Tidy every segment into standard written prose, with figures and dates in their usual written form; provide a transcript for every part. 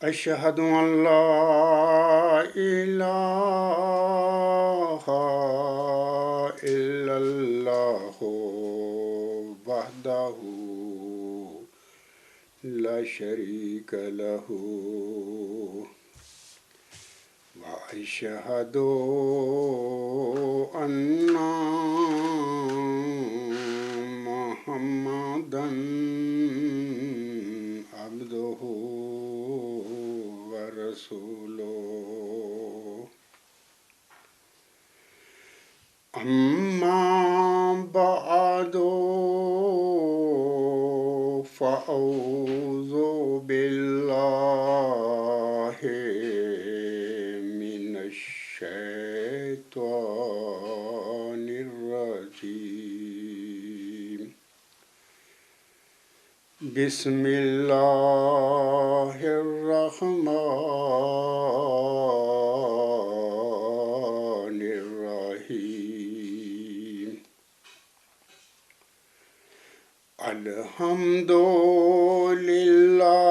أشهد أن لا إله إلا الله وحده لا شريك له وأشهد أن محمدا عبده ورسوله أما بعد فأعوذ بالله من الشيطان الرجيم بسم الله الرحمن الرحيم الحمد لله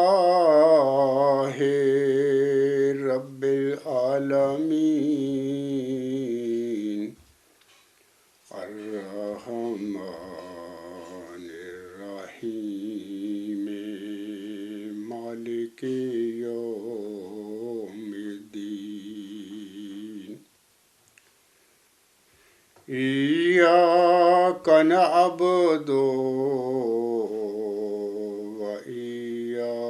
رب العالمين الرحمن الرحيم مالك يوم الدين إياك نعبد وإياك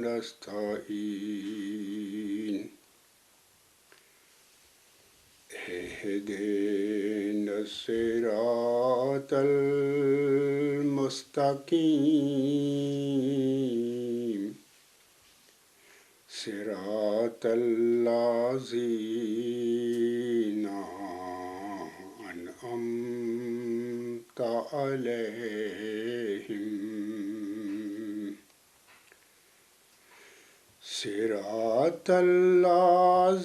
نستعين اهدنا الصراط المستقيم صراط الذين أنعمت عليهم صراط الذين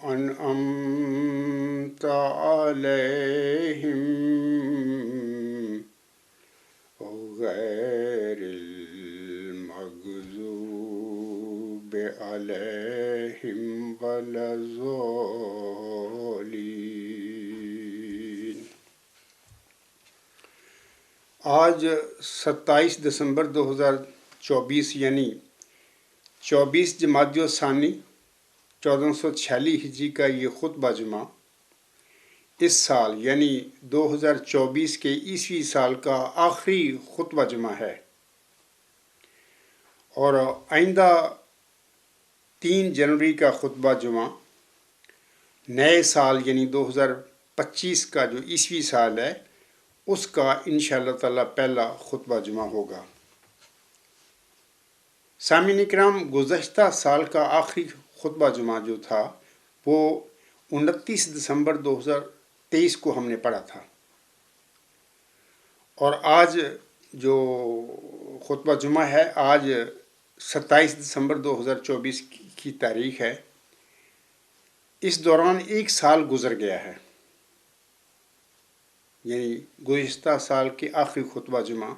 أنعمت عليهم غير المغضوب عليهم ولا الضالين۔ آج 27 دسمبر 2024 یعنی 24 جمادی الثانی 1446 ہجری کا یہ خطبہ جمعہ اس سال یعنی 2024 کے عیسوی سال کا آخری خطبہ جمعہ ہے، اور آئندہ 3 جنوری کا خطبہ جمعہ نئے سال یعنی 2025 کا جو عیسوی سال ہے اس کا انشاءاللہ تعالی پہلا خطبہ جمعہ ہوگا۔ سامعین کرام، گزشتہ سال کا آخری خطبہ جمعہ جو تھا وہ 29 دسمبر 2023 کو ہم نے پڑھا تھا، اور آج جو خطبہ جمعہ ہے آج 27 دسمبر 2024 کی تاریخ ہے۔ اس دوران ایک سال گزر گیا ہے، یعنی گزشتہ سال کے آخری خطبہ جمعہ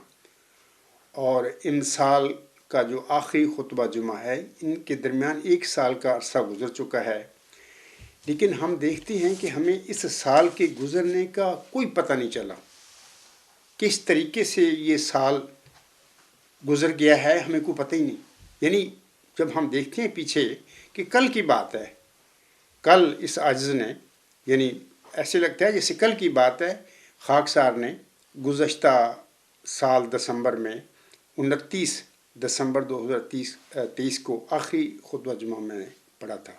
اور ان سال کا جو آخری خطبہ جمعہ ہے ان کے درمیان ایک سال کا عرصہ گزر چکا ہے، لیکن ہم دیکھتے ہیں کہ ہمیں اس سال کے گزرنے کا کوئی پتہ نہیں چلا، کس طریقے سے یہ سال گزر گیا ہے ہمیں کوئی پتہ ہی نہیں۔ یعنی جب ہم دیکھتے ہیں پیچھے کہ کل کی بات ہے، کل اس عاجز نے، یعنی ایسے لگتا ہے جیسے کل کی بات ہے، خاکسار نے گزشتہ سال دسمبر میں 29 دسمبر 2023 کو آخری خطبہ جمعہ میں نے پڑھا تھا۔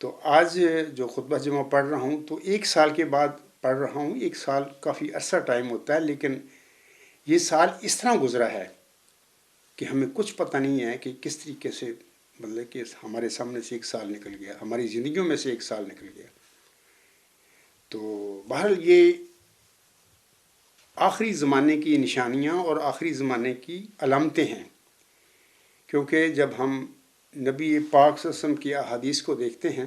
تو آج جو خطبہ جمعہ پڑھ رہا ہوں تو ایک سال کے بعد پڑھ رہا ہوں۔ ایک سال کافی عرصہ ٹائم ہوتا ہے، لیکن یہ سال اس طرح گزرا ہے کہ ہمیں کچھ پتہ نہیں ہے کہ کس طریقے سے، مطلب کہ ہمارے سامنے سے ایک سال نکل گیا، ہماری زندگیوں میں سے ایک سال نکل گیا۔ تو بہرحال یہ آخری زمانے کی نشانیاں اور آخری زمانے کی علامتیں ہیں، کیونکہ جب ہم نبی پاک صلی اللہ علیہ وسلم کی احادیث کو دیکھتے ہیں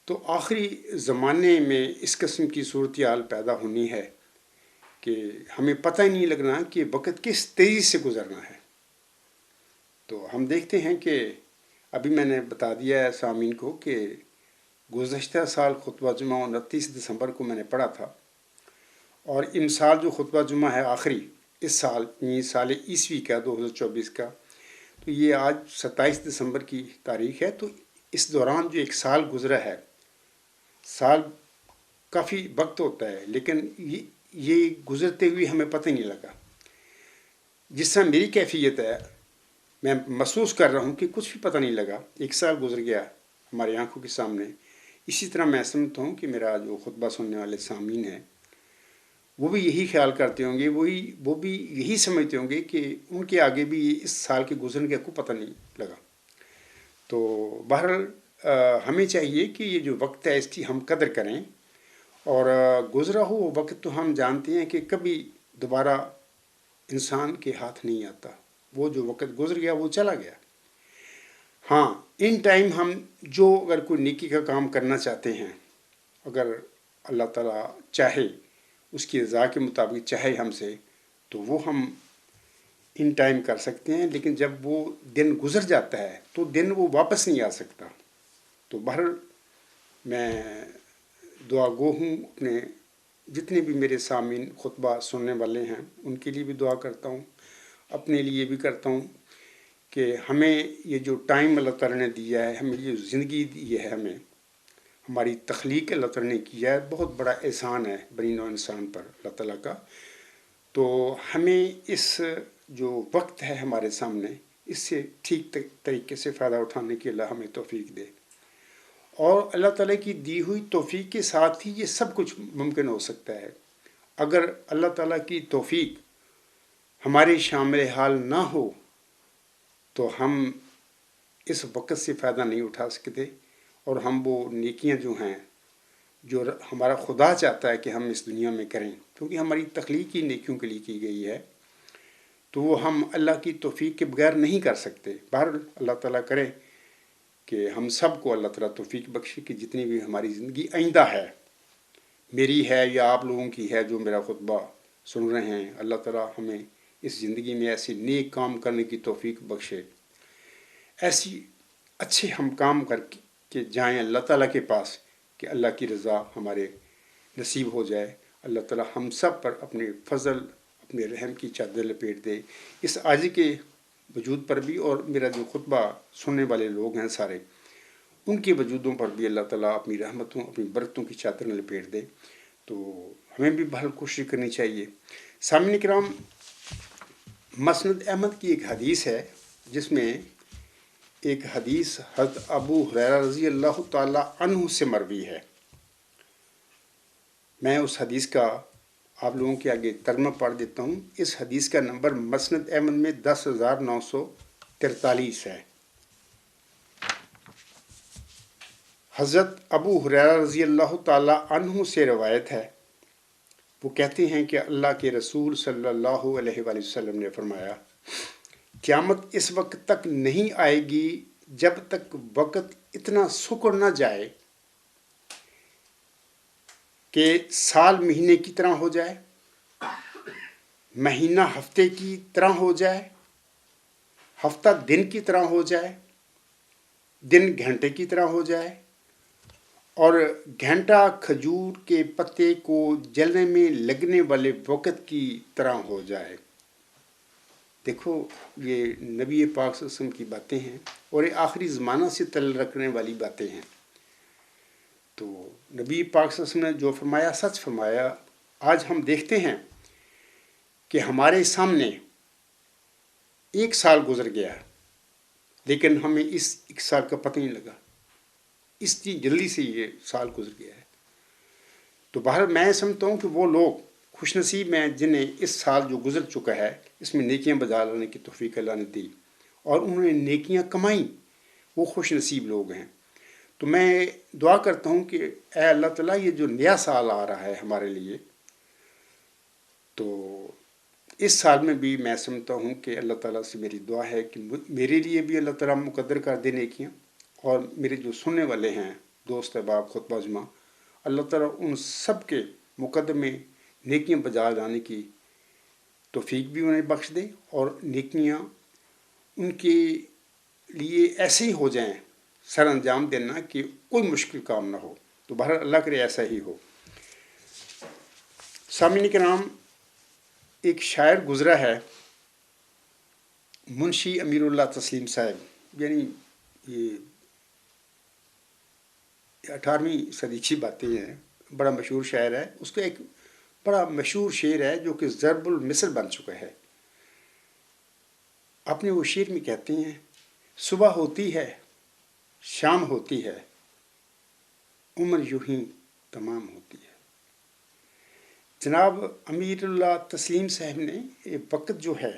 تو آخری زمانے میں اس قسم کی صورتحال پیدا ہونی ہے کہ ہمیں پتہ ہی نہیں لگنا کہ وقت کس تیزی سے گزرنا ہے۔ تو ہم دیکھتے ہیں کہ ابھی میں نے بتا دیا ہے سامعین کو کہ گزشتہ سال خطبہ جمعہ 29 دسمبر کو میں نے پڑھا تھا، اور ان سال جو خطبہ جمعہ ہے آخری اس سال، یعنی سال عیسوی کا 2024 کا، تو یہ آج 27 دسمبر کی تاریخ ہے۔ تو اس دوران جو ایک سال گزرا ہے، سال کافی وقت ہوتا ہے لیکن یہ گزرتے ہوئے ہمیں پتہ ہی نہیں لگا۔ جس طرح میری کیفیت ہے، میں محسوس کر رہا ہوں کہ کچھ بھی پتہ نہیں لگا، ایک سال گزر گیا ہماری آنکھوں کے سامنے۔ اسی طرح میں سمجھتا ہوں کہ میرا جو خطبہ سننے والے سامعین ہیں وہ بھی یہی خیال کرتے ہوں گے، وہ بھی یہی سمجھتے ہوں گے کہ ان کے آگے بھی اس سال کے گزرنے کا کوئی پتہ نہیں لگا۔ تو بہرحال ہمیں چاہیے کہ یہ جو وقت ہے اس کی ہم قدر کریں، اور گزرا ہوا وقت تو ہم جانتے ہیں کہ کبھی دوبارہ انسان کے ہاتھ نہیں آتا، وہ جو وقت گزر گیا وہ چلا گیا۔ ہاں، ان ٹائم ہم جو اگر کوئی نیکی کا کام کرنا چاہتے ہیں، اگر اللہ تعالیٰ چاہے، اس کی رضا کے مطابق چاہے ہم سے، تو وہ ہم ان ٹائم کر سکتے ہیں، لیکن جب وہ دن گزر جاتا ہے تو دن وہ واپس نہیں آ سکتا۔ تو بہرحال میں دعا گو ہوں، اپنے جتنے بھی میرے سامعین خطبہ سننے والے ہیں ان کے لیے بھی دعا کرتا ہوں، اپنے لیے بھی کرتا ہوں کہ ہمیں یہ جو ٹائم اللہ تعالیٰ نے دیا ہے، ہمیں یہ زندگی دی ہے، ہماری تخلیق اللہ تعالیٰ نے کیا ہے، بہت بڑا احسان ہے بنی نوع انسان پر اللہ تعالیٰ کا۔ تو ہمیں اس جو وقت ہے ہمارے سامنے، اس سے ٹھیک طریقے سے فائدہ اٹھانے کے اللہ ہمیں توفیق دے، اور اللہ تعالیٰ کی دی ہوئی توفیق کے ساتھ ہی یہ سب کچھ ممکن ہو سکتا ہے۔ اگر اللہ تعالیٰ کی توفیق ہمارے شامل حال نہ ہو تو ہم اس وقت سے فائدہ نہیں اٹھا سکتے، اور ہم وہ نیکیاں جو ہیں جو ہمارا خدا چاہتا ہے کہ ہم اس دنیا میں کریں، کیونکہ ہماری تخلیق ہی نیکیوں کے لیے کی گئی ہے، تو وہ ہم اللہ کی توفیق کے بغیر نہیں کر سکتے۔ بہرحال اللہ تعالیٰ کرے کہ ہم سب کو اللہ تعالیٰ توفیق بخشے کہ جتنی بھی ہماری زندگی آئندہ ہے، میری ہے یا آپ لوگوں کی ہے جو میرا خطبہ سن رہے ہیں، اللہ تعالیٰ ہمیں اس زندگی میں ایسے نیک کام کرنے کی توفیق بخشے، ایسی اچھے ہم کام کر کے جائیں اللہ تعالیٰ کے پاس کہ اللہ کی رضا ہمارے نصیب ہو جائے۔ اللہ تعالیٰ ہم سب پر اپنے فضل، اپنے رحم کی چادر لپیٹ دے، اس عاجزی کے وجود پر بھی، اور میرا جو خطبہ سننے والے لوگ ہیں سارے، ان کے وجودوں پر بھی اللہ تعالیٰ اپنی رحمتوں، اپنی برکتوں کی چادر لپیٹ دے۔ تو ہمیں بھی بہرحال کوشش کرنی چاہیے۔ سامعین کرام، مسند احمد کی ایک حدیث ہے جس میں ایک حدیث حضرت ابو ہریرہ رضی اللہ تعالیٰ عنہ سے مروی ہے۔ میں اس حدیث کا آپ لوگوں کے آگے ترجمہ پڑھ دیتا ہوں۔ اس حدیث کا نمبر مسند احمد میں 10,943 ہے۔ حضرت ابو ہریرہ رضی اللہ تعالیٰ عنہ سے روایت ہے، وہ کہتے ہیں کہ اللہ کے رسول صلی اللہ علیہ وآلہ وسلم نے فرمایا، قیامت اس وقت تک نہیں آئے گی جب تک وقت اتنا سکڑ نہ جائے کہ سال مہینے کی طرح ہو جائے، مہینہ ہفتے کی طرح ہو جائے، ہفتہ دن کی طرح ہو جائے، دن گھنٹے کی طرح ہو جائے، اور گھنٹہ کھجور کے پتے کو جلنے میں لگنے والے وقت کی طرح ہو جائے۔ دیکھو، یہ نبی پاک صلی اللہ علیہ وسلم کی باتیں ہیں، اور یہ آخری زمانہ سے تعلق رکھنے والی باتیں ہیں۔ تو نبی پاک صلی اللہ علیہ وسلم نے جو فرمایا سچ فرمایا۔ آج ہم دیکھتے ہیں کہ ہمارے سامنے ایک سال گزر گیا، لیکن ہمیں اس ایک سال کا پتہ نہیں لگا، اس کی جلدی سے یہ سال گزر گیا ہے۔ تو بہرحال میں سمجھتا ہوں کہ وہ لوگ خوش نصیب ہیں جنہیں اس سال جو گزر چکا ہے اس میں نیکیاں بجا لانے کی توفیق اللہ نے دی، اور انہوں نے نیکیاں کمائیں، وہ خوش نصیب لوگ ہیں۔ تو میں دعا کرتا ہوں کہ اے اللہ تعالیٰ، یہ جو نیا سال آ رہا ہے ہمارے لیے، تو اس سال میں بھی میں سمجھتا ہوں کہ اللہ تعالیٰ سے میری دعا ہے کہ میرے لیے بھی اللہ تعالیٰ مقدر کر دے نیکیاں، اور میرے جو سننے والے ہیں دوست احباب خطبہ جمعہ، اللہ تعالیٰ ان سب کے مقدمے نیکیاں بجا لانے کی توفیق بھی انہیں بخش دے، اور نیکیاں ان کے لیے ایسے ہی ہو جائیں سر انجام دینا کہ کوئی مشکل کام نہ ہو. تو بہرحال اللہ کرے ایسا ہی ہو. سامعین کرام، ایک شاعر گزرا ہے منشی امیر اللہ تسلیم صاحب، یعنی یہ 18ویں صدی کی باتیں ہیں. بڑا مشہور شاعر ہے. اس کا ایک بڑا مشہور شعر ہے جو کہ ضرب المثل بن چکا ہے. اپنے وہ شعر میں کہتے ہیں: صبح ہوتی ہے، شام ہوتی ہے، عمر یوں ہی تمام ہوتی ہے. جناب امیر اللہ تسلیم صاحب نے یہ وقت جو ہے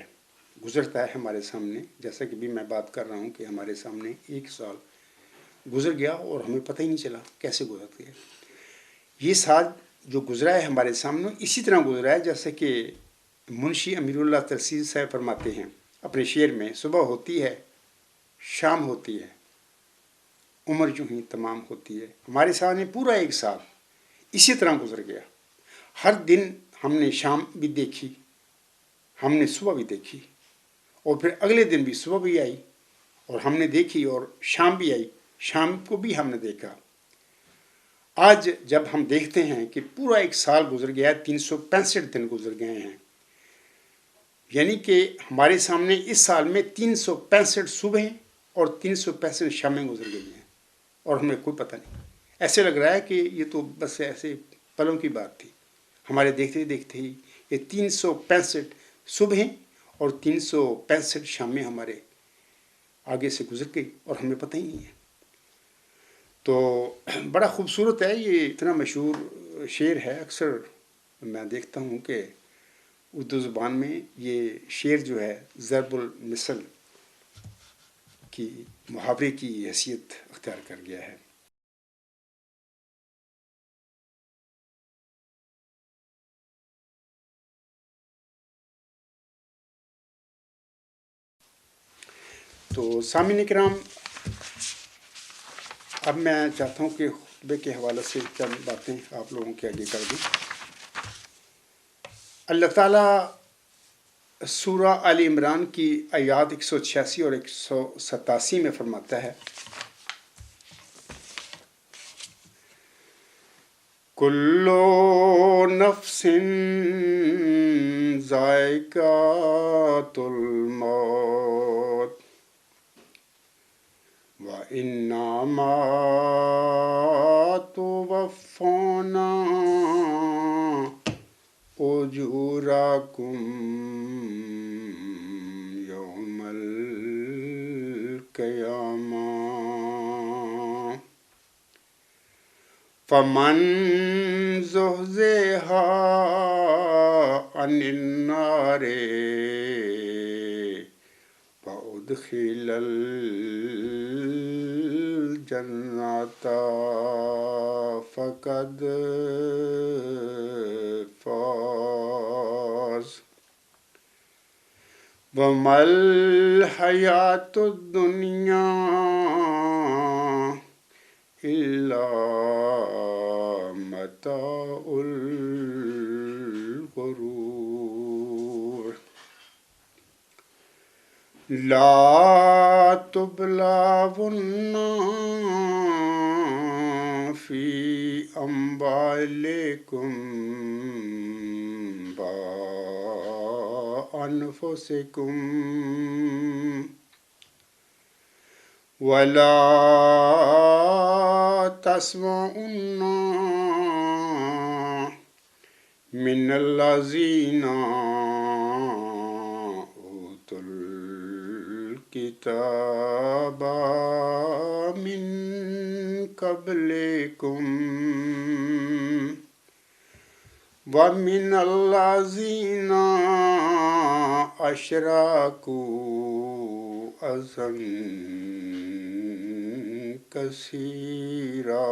گزرتا ہے ہمارے سامنے، جیسا کہ بھی میں بات کر رہا ہوں کہ ہمارے سامنے 1 سال گزر گیا اور ہمیں پتہ ہی نہیں چلا کیسے گزر گیا. یہ سال جو گزرا ہے ہمارے سامنے اسی طرح گزرا ہے جیسے کہ منشی امیر اللہ تسلیم صاحب فرماتے ہیں اپنے شعر میں: صبح ہوتی ہے، شام ہوتی ہے، عمر یوں ہی تمام ہوتی ہے. ہمارے سامنے پورا 1 سال اسی طرح گزر گیا. ہر دن ہم نے شام بھی دیکھی، ہم نے صبح بھی دیکھی، اور پھر اگلے دن بھی صبح بھی آئی اور ہم نے دیکھی، اور شام بھی آئی، شام کو بھی ہم نے دیکھا. آج جب ہم دیکھتے ہیں کہ پورا 1 سال گزر گیا، 365 دن گزر گئے ہیں، یعنی کہ ہمارے سامنے اس سال میں 365 صبح اور 365 شامیں گزر گئی ہیں اور ہمیں کوئی پتہ نہیں. ایسے لگ رہا ہے کہ یہ تو بس ایسے پلوں کی بات تھی. ہمارے دیکھتے دیکھتے ہی یہ 365 صبح اور 365 شامیں ہمارے آگے سے گزر گئی اور ہمیں پتہ ہی نہیں ہے. تو بڑا خوبصورت ہے، یہ اتنا مشہور شعر ہے. اکثر میں دیکھتا ہوں کہ اردو زبان میں یہ شعر جو ہے ضرب المثل کی محاورے کی حیثیت اختیار کر گیا ہے. تو سامعین کرام، اب میں چاہتا ہوں کہ خطبے کے حوالے سے چند باتیں آپ لوگوں کے آگے کر دوں. اللہ تعالیٰ سورہ آل عمران کی آیات 186 اور 187 میں فرماتا ہے: کلو نفس ذائقۃ الموت وَإِنَّمَا تُوَفَّوْنَ أُجُورَكُمْ يَوْمَ الْقِيَامَةِ فَمَنْ زُحْزِحَ عَنِ النَّارِ وَأُدْخِلَ الْجَنَّةَ فَقَدْ فَازَ وَمَا الْحَيَاةُ الدُّنْيَا إِلَّا مَتَاعُ الْغُرُورِ لَا تُبْلَوُنَّ فِي أَمْوَالِكُمْ وَأَنفُسِكُمْ وَلَا تَسْمَعُنَّ مِنَ الَّذِينَ أُوتُوا الْكِتَابَ مِنْ قَبْلِكُمْ وَمِنَ الَّذِينَ أَشْرَكُوا أَذًى كَثِيرًا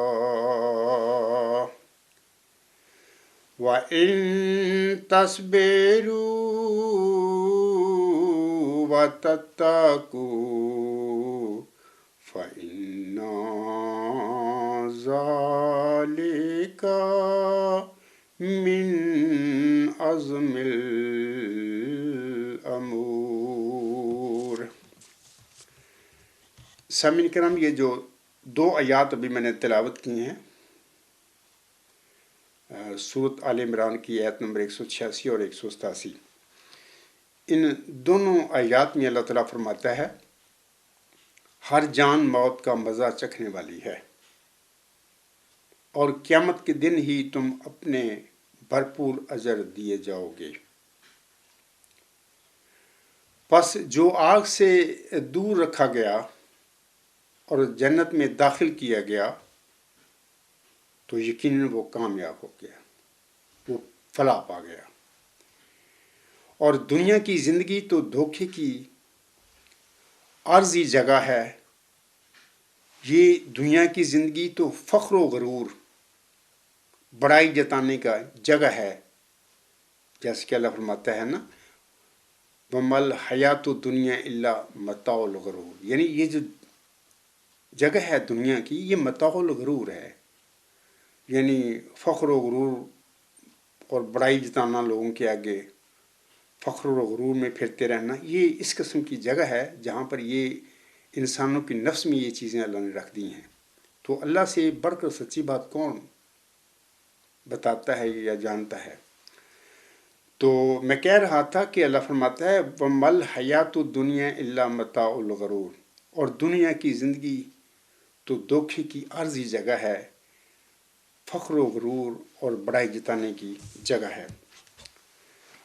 وَإِن تَصْبِرُوا وَتَتَّقُوا فَإِنَّ ذَلِكَ من عزم الامور۔ سامعین کرام، یہ جو 2 آیات ابھی میں نے تلاوت کی ہیں سورۃ آل عمران کی آیت نمبر 186 اور 187، ان دونوں آیات میں اللہ تعالیٰ فرماتا ہے ہر جان موت کا مزہ چکھنے والی ہے اور قیامت کے دن ہی تم اپنے بھرپور اجر دیے جاؤ گے۔ پس جو آگ سے دور رکھا گیا اور جنت میں داخل کیا گیا تو یقیناً وہ کامیاب ہو گیا، وہ فلاح پا گیا۔ اور دنیا کی زندگی تو دھوکے کی عارضی جگہ ہے، یہ دنیا کی زندگی تو فخر و غرور، بڑائی جتانے کا جگہ ہے، جیسے کہ اللہ فرماتا ہے نا وَمَا الْحَيَاةُ الدُّنْيَا إِلَّا مَتَاعُ الْغُرُورِ، یعنی یہ جو جگہ ہے دنیا کی یہ متاع الغرور ہے، یعنی فخر و غرور اور بڑائی جتانا، لوگوں کے آگے فخر و غرور میں پھرتے رہنا، یہ اس قسم کی جگہ ہے جہاں پر یہ انسانوں کی نفس میں یہ چیزیں اللہ نے رکھ دی ہیں۔ تو اللہ سے بڑھ کر سچی بات کون بتاتا ہے یا جانتا ہے؟ تو میں کہہ رہا تھا کہ اللہ فرماتا ہے وَمَا الْحَيَاةُ الدُّنْيَا إِلَّا مَتَاعُ الْغُرُورِ، اور دنیا کی زندگی تو دھوکے کی عارضی جگہ ہے، فخر و غرور اور بڑائی جتانے کی جگہ ہے۔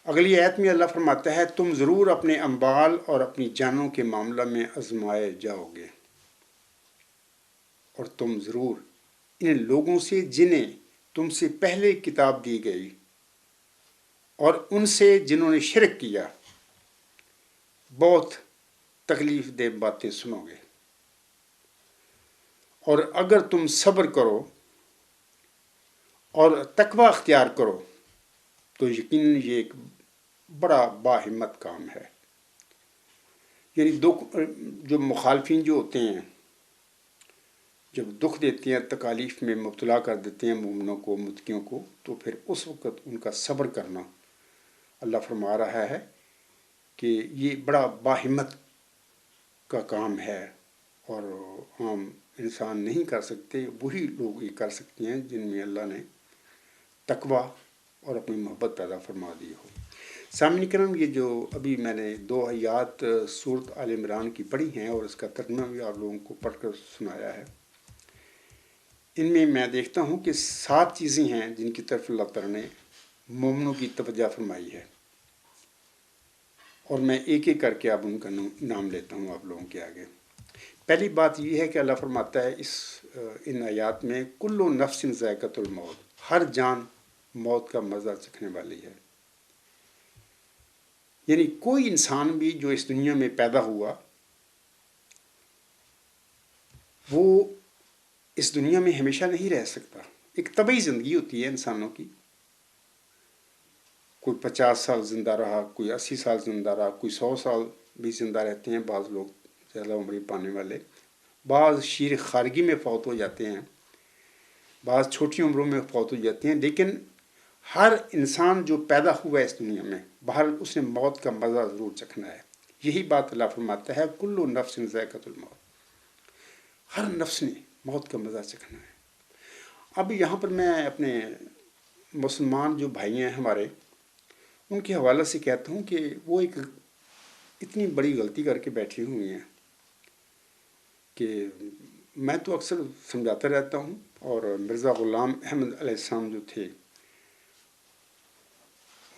اگلی آیت میں اللہ فرماتا ہے تم ضرور اپنے اموال اور اپنی جانوں کے معاملہ میں آزمائے جاؤ گے، اور تم ضرور ان لوگوں سے جنہیں تم سے پہلے کتاب دی گئی اور ان سے جنہوں نے شرک کیا بہت تکلیف دہ باتیں سنو گے، اور اگر تم صبر کرو اور تقوی اختیار کرو تو یقیناً یہ ایک بڑا باہمت کام ہے۔ یعنی جو مخالفین جو ہوتے ہیں، جب دکھ دیتے ہیں، تکالیف میں مبتلا کر دیتے ہیں مومنوں کو، متقیوں کو، تو پھر اس وقت ان کا صبر کرنا اللہ فرما رہا ہے کہ یہ بڑا باہمت کا کام ہے اور عام انسان نہیں کر سکتے، وہی لوگ یہ کر سکتے ہیں جن میں اللہ نے تقوی اور اپنی محبت پیدا فرما دی ہو۔ سامعین کرام، یہ جو ابھی میں نے 2 آیات سورۃ آل عمران کی پڑھی ہیں اور اس کا ترجمہ بھی آپ لوگوں کو پڑھ کر سنایا ہے، ان میں میں دیکھتا ہوں کہ 7 چیزیں ہیں جن کی طرف اللہ تعالیٰ نے مومنوں کی توجہ فرمائی ہے، اور میں ایک ایک کر کے اب ان کا نام لیتا ہوں آپ لوگوں کے آگے۔ پہلی بات یہ ہے کہ اللہ فرماتا ہے ان آیات میں کل نفس ذائقۃ الموت، ہر جان موت کا مزہ چکھنے والی ہے۔ یعنی کوئی انسان بھی جو اس دنیا میں پیدا ہوا وہ اس دنیا میں ہمیشہ نہیں رہ سکتا، ایک طبعی زندگی ہوتی ہے انسانوں کی، کوئی 50 سال زندہ رہا، کوئی 80 سال زندہ رہا، کوئی 100 سال بھی زندہ رہتے ہیں، بعض لوگ زیادہ عمری پانے والے، بعض شیر خارگی میں فوت ہو جاتے ہیں، بعض چھوٹی عمروں میں فوت ہو جاتے ہیں، لیکن ہر انسان جو پیدا ہوا ہے اس دنیا میں بہرحال اس نے موت کا مزہ ضرور چکھنا ہے۔ یہی بات اللہ فرماتا ہے کل نفس ذائقۃ الموت، ہر نفس نے موت کا مزہ چکھنا ہے۔ اب یہاں پر میں اپنے مسلمان جو بھائی ہیں ہمارے، ان کے حوالے سے کہتا ہوں کہ وہ ایک اتنی بڑی غلطی کر کے بیٹھی ہوئی ہیں کہ میں تو اکثر سمجھاتا رہتا ہوں، اور مرزا غلام احمد علیہ السلام جو تھے،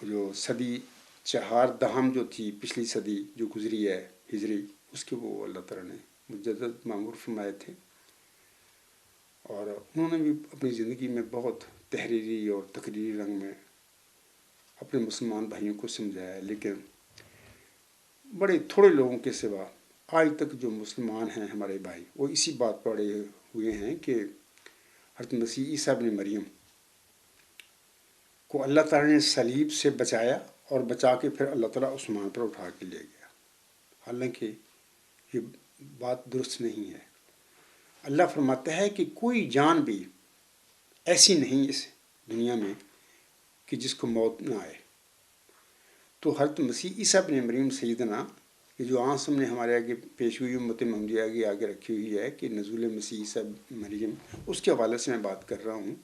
جو صدی 4 دہم جو تھی، پچھلی صدی جو گزری ہے ہجری، اس کے وہ اللہ تعالیٰ نے مجدد معمور فرمائے تھے، اور انہوں نے بھی اپنی زندگی میں بہت تحریری اور تقریری رنگ میں اپنے مسلمان بھائیوں کو سمجھایا ہے، لیکن بڑے تھوڑے لوگوں کے سوا آج تک جو مسلمان ہیں ہمارے بھائی، وہ اسی بات پر اڑے ہوئے ہیں کہ حضرت مسیح عیسیٰ ابن مریم کو اللہ تعالیٰ نے صلیب سے بچایا اور بچا کے پھر اللہ تعالیٰ عثمان پر اٹھا کے لے گیا، حالانکہ یہ بات درست نہیں ہے۔ اللہ فرماتا ہے کہ کوئی جان بھی ایسی نہیں اس دنیا میں کہ جس کو موت نہ آئے۔ تو حضرت مسیح عیسیٰ ابن مریم سیدنا، یہ جو آنس ہم نے ہمارے آگے پیش ہوئی امت محمدیہ کی آگے رکھی ہوئی ہے کہ نزول مسیح عیسیٰ مریم، اس کے حوالے سے میں بات کر رہا ہوں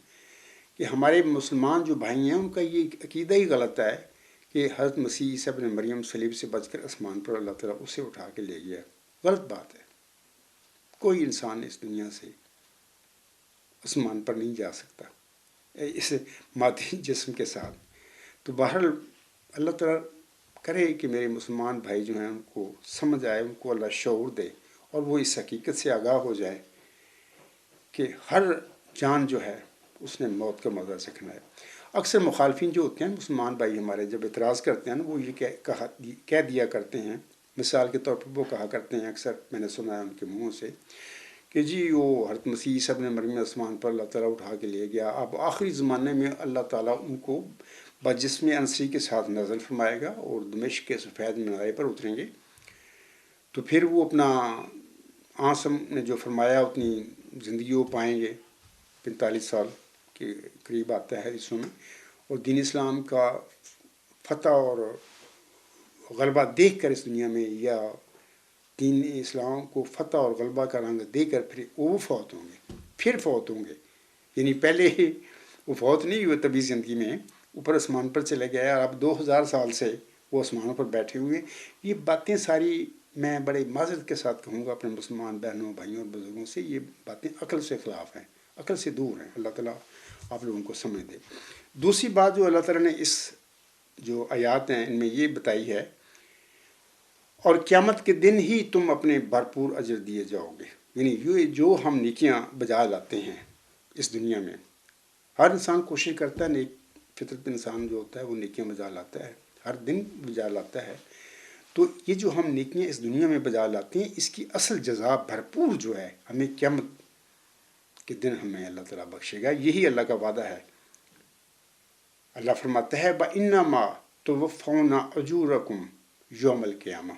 کہ ہمارے مسلمان جو بھائی ہیں ان کا یہ عقیدہ ہی غلط ہے کہ حضرت مسیح عیسیٰ ابن مریم صلیب سے بچ کر آسمان پر اللہ تعالیٰ اسے اٹھا کے لے گیا۔ غلط بات ہے، کوئی انسان اس دنیا سے آسمان پر نہیں جا سکتا اس مادی جسم کے ساتھ۔ تو بہرحال اللہ تعالیٰ کرے کہ میرے مسلمان بھائی جو ہیں ان کو سمجھ آئے، ان کو اللہ شعور دے اور وہ اس حقیقت سے آگاہ ہو جائے کہ ہر جان جو ہے اس نے موت کا مزہ چکھنا ہے۔ اکثر مخالفین جو ہوتے ہیں مسلمان بھائی ہمارے جب اعتراض کرتے ہیں نا، وہ یہ کہہ دیا کرتے ہیں، مثال کے طور پر وہ کہا کرتے ہیں، اکثر میں نے سنا ہے ان کے منہوں سے کہ جی وہ حضرت مسیح عیسیٰ ابن مریم آسمان پر اللہ تعالیٰ اٹھا کے لے گیا، اب آخری زمانے میں اللہ تعالیٰ ان کو بجسم انسی کے ساتھ نازل فرمائے گا اور دمشق کے سفید مینارے پر اتریں گے، تو پھر وہ اپنا آنسم نے جو فرمایا اتنی زندگی وہ پائیں گے، 45 سال کے قریب آتا ہے حدیثوں میں، اور دین اسلام کا فتح اور غلبہ دیکھ کر اس دنیا میں، یا دین اسلام کو فتح اور غلبہ کا رنگ دے کر پھر وہ فوت ہوں گے، پھر فوت ہوں گے، یعنی پہلے وہ فوت نہیں ہوئے طبی زندگی میں، اوپر آسمان پر چلے گئے اور اب 2000 سال سے وہ آسمانوں پر بیٹھے ہوئے۔ یہ باتیں ساری میں بڑے معذرت کے ساتھ کہوں گا اپنے مسلمان بہنوں بھائیوں اور بزرگوں سے، یہ باتیں عقل سے خلاف ہیں، عقل سے دور ہیں۔ اللہ تعالیٰ آپ لوگوں کو سمجھ دے۔ دوسری بات جو اللہ تعالیٰ نے اس جو آیات ہیں ان میں یہ بتائی ہے، اور قیامت کے دن ہی تم اپنے بھرپور اجر دیے جاؤ گے، یعنی یہ جو ہم نیکیاں بجا لاتے ہیں اس دنیا میں، ہر انسان کوشش کرتا ہے، نیک فطرت انسان جو ہوتا ہے وہ نیکیاں بجا لاتا ہے، ہر دن بجا لاتا ہے، تو یہ جو ہم نیکیاں اس دنیا میں بجا لاتے ہیں اس کی اصل جزا بھرپور جو ہے ہمیں قیامت کے دن ہمیں اللہ تعالیٰ بخشے گا۔ یہی اللہ کا وعدہ ہے۔ اللہ فرماتا ہے وَإِنَّمَا تُوَفَّوْنَ أُجُورَكُمْ یوم القیامہ،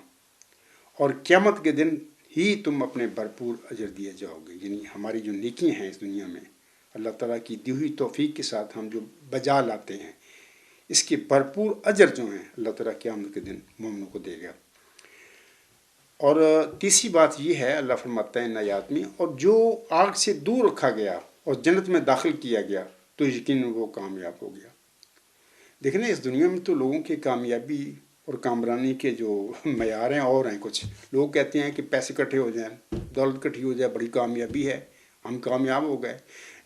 اور قیامت کے دن ہی تم اپنے بھرپور اجر دیے جاؤ گے، یعنی ہماری جو نیکیاں ہیں اس دنیا میں اللہ تعالیٰ کی دی ہوئی توفیق کے ساتھ ہم جو بجا لاتے ہیں اس کے بھرپور اجر جو ہیں اللہ تعالیٰ قیامت کے دن مومنوں کو دے گا۔ اور تیسری بات یہ ہے، اللہ فرماتا ہے ان آیات میں، اور جو آگ سے دور رکھا گیا اور جنت میں داخل کیا گیا تو یقیناً وہ کامیاب ہو گیا۔ دیکھیں نا، اس دنیا میں تو لوگوں کی کامیابی اور کامرانی کے جو معیار ہیں اور ہیں، کچھ لوگ کہتے ہیں کہ پیسے اکٹھے ہو جائیں، دولت اکٹھی ہو جائے، بڑی کامیابی ہے، ہم کامیاب ہو گئے۔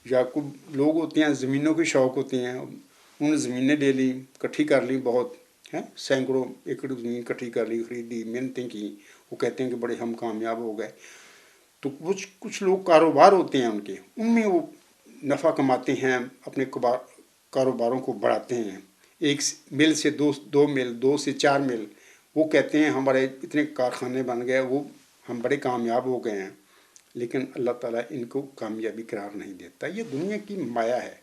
یا کچھ لوگ ہوتے ہیں زمینوں کے شوق ہوتے ہیں، انہوں نے زمینیں لے لیں، اکٹھی کر لیں، بہت ہیں، سینکڑوں ایکڑ زمین اکٹھی کر لی، خریدی، محنتیں کی، وہ کہتے ہیں کہ بڑے ہم کامیاب ہو گئے۔ تو کچھ لوگ کاروبار ہوتے ہیں ان میں وہ نفع کماتے ہیں، اپنے کاروباروں کو بڑھاتے ہیں، ایک مل سے دو مل، 2 سے 4 مل، وہ کہتے ہیں ہمارے اتنے کارخانے بن گئے، وہ ہم بڑے کامیاب ہو گئے ہیں، لیکن اللہ تعالیٰ ان کو کامیابی قرار نہیں دیتا۔ یہ دنیا کی مایا ہے،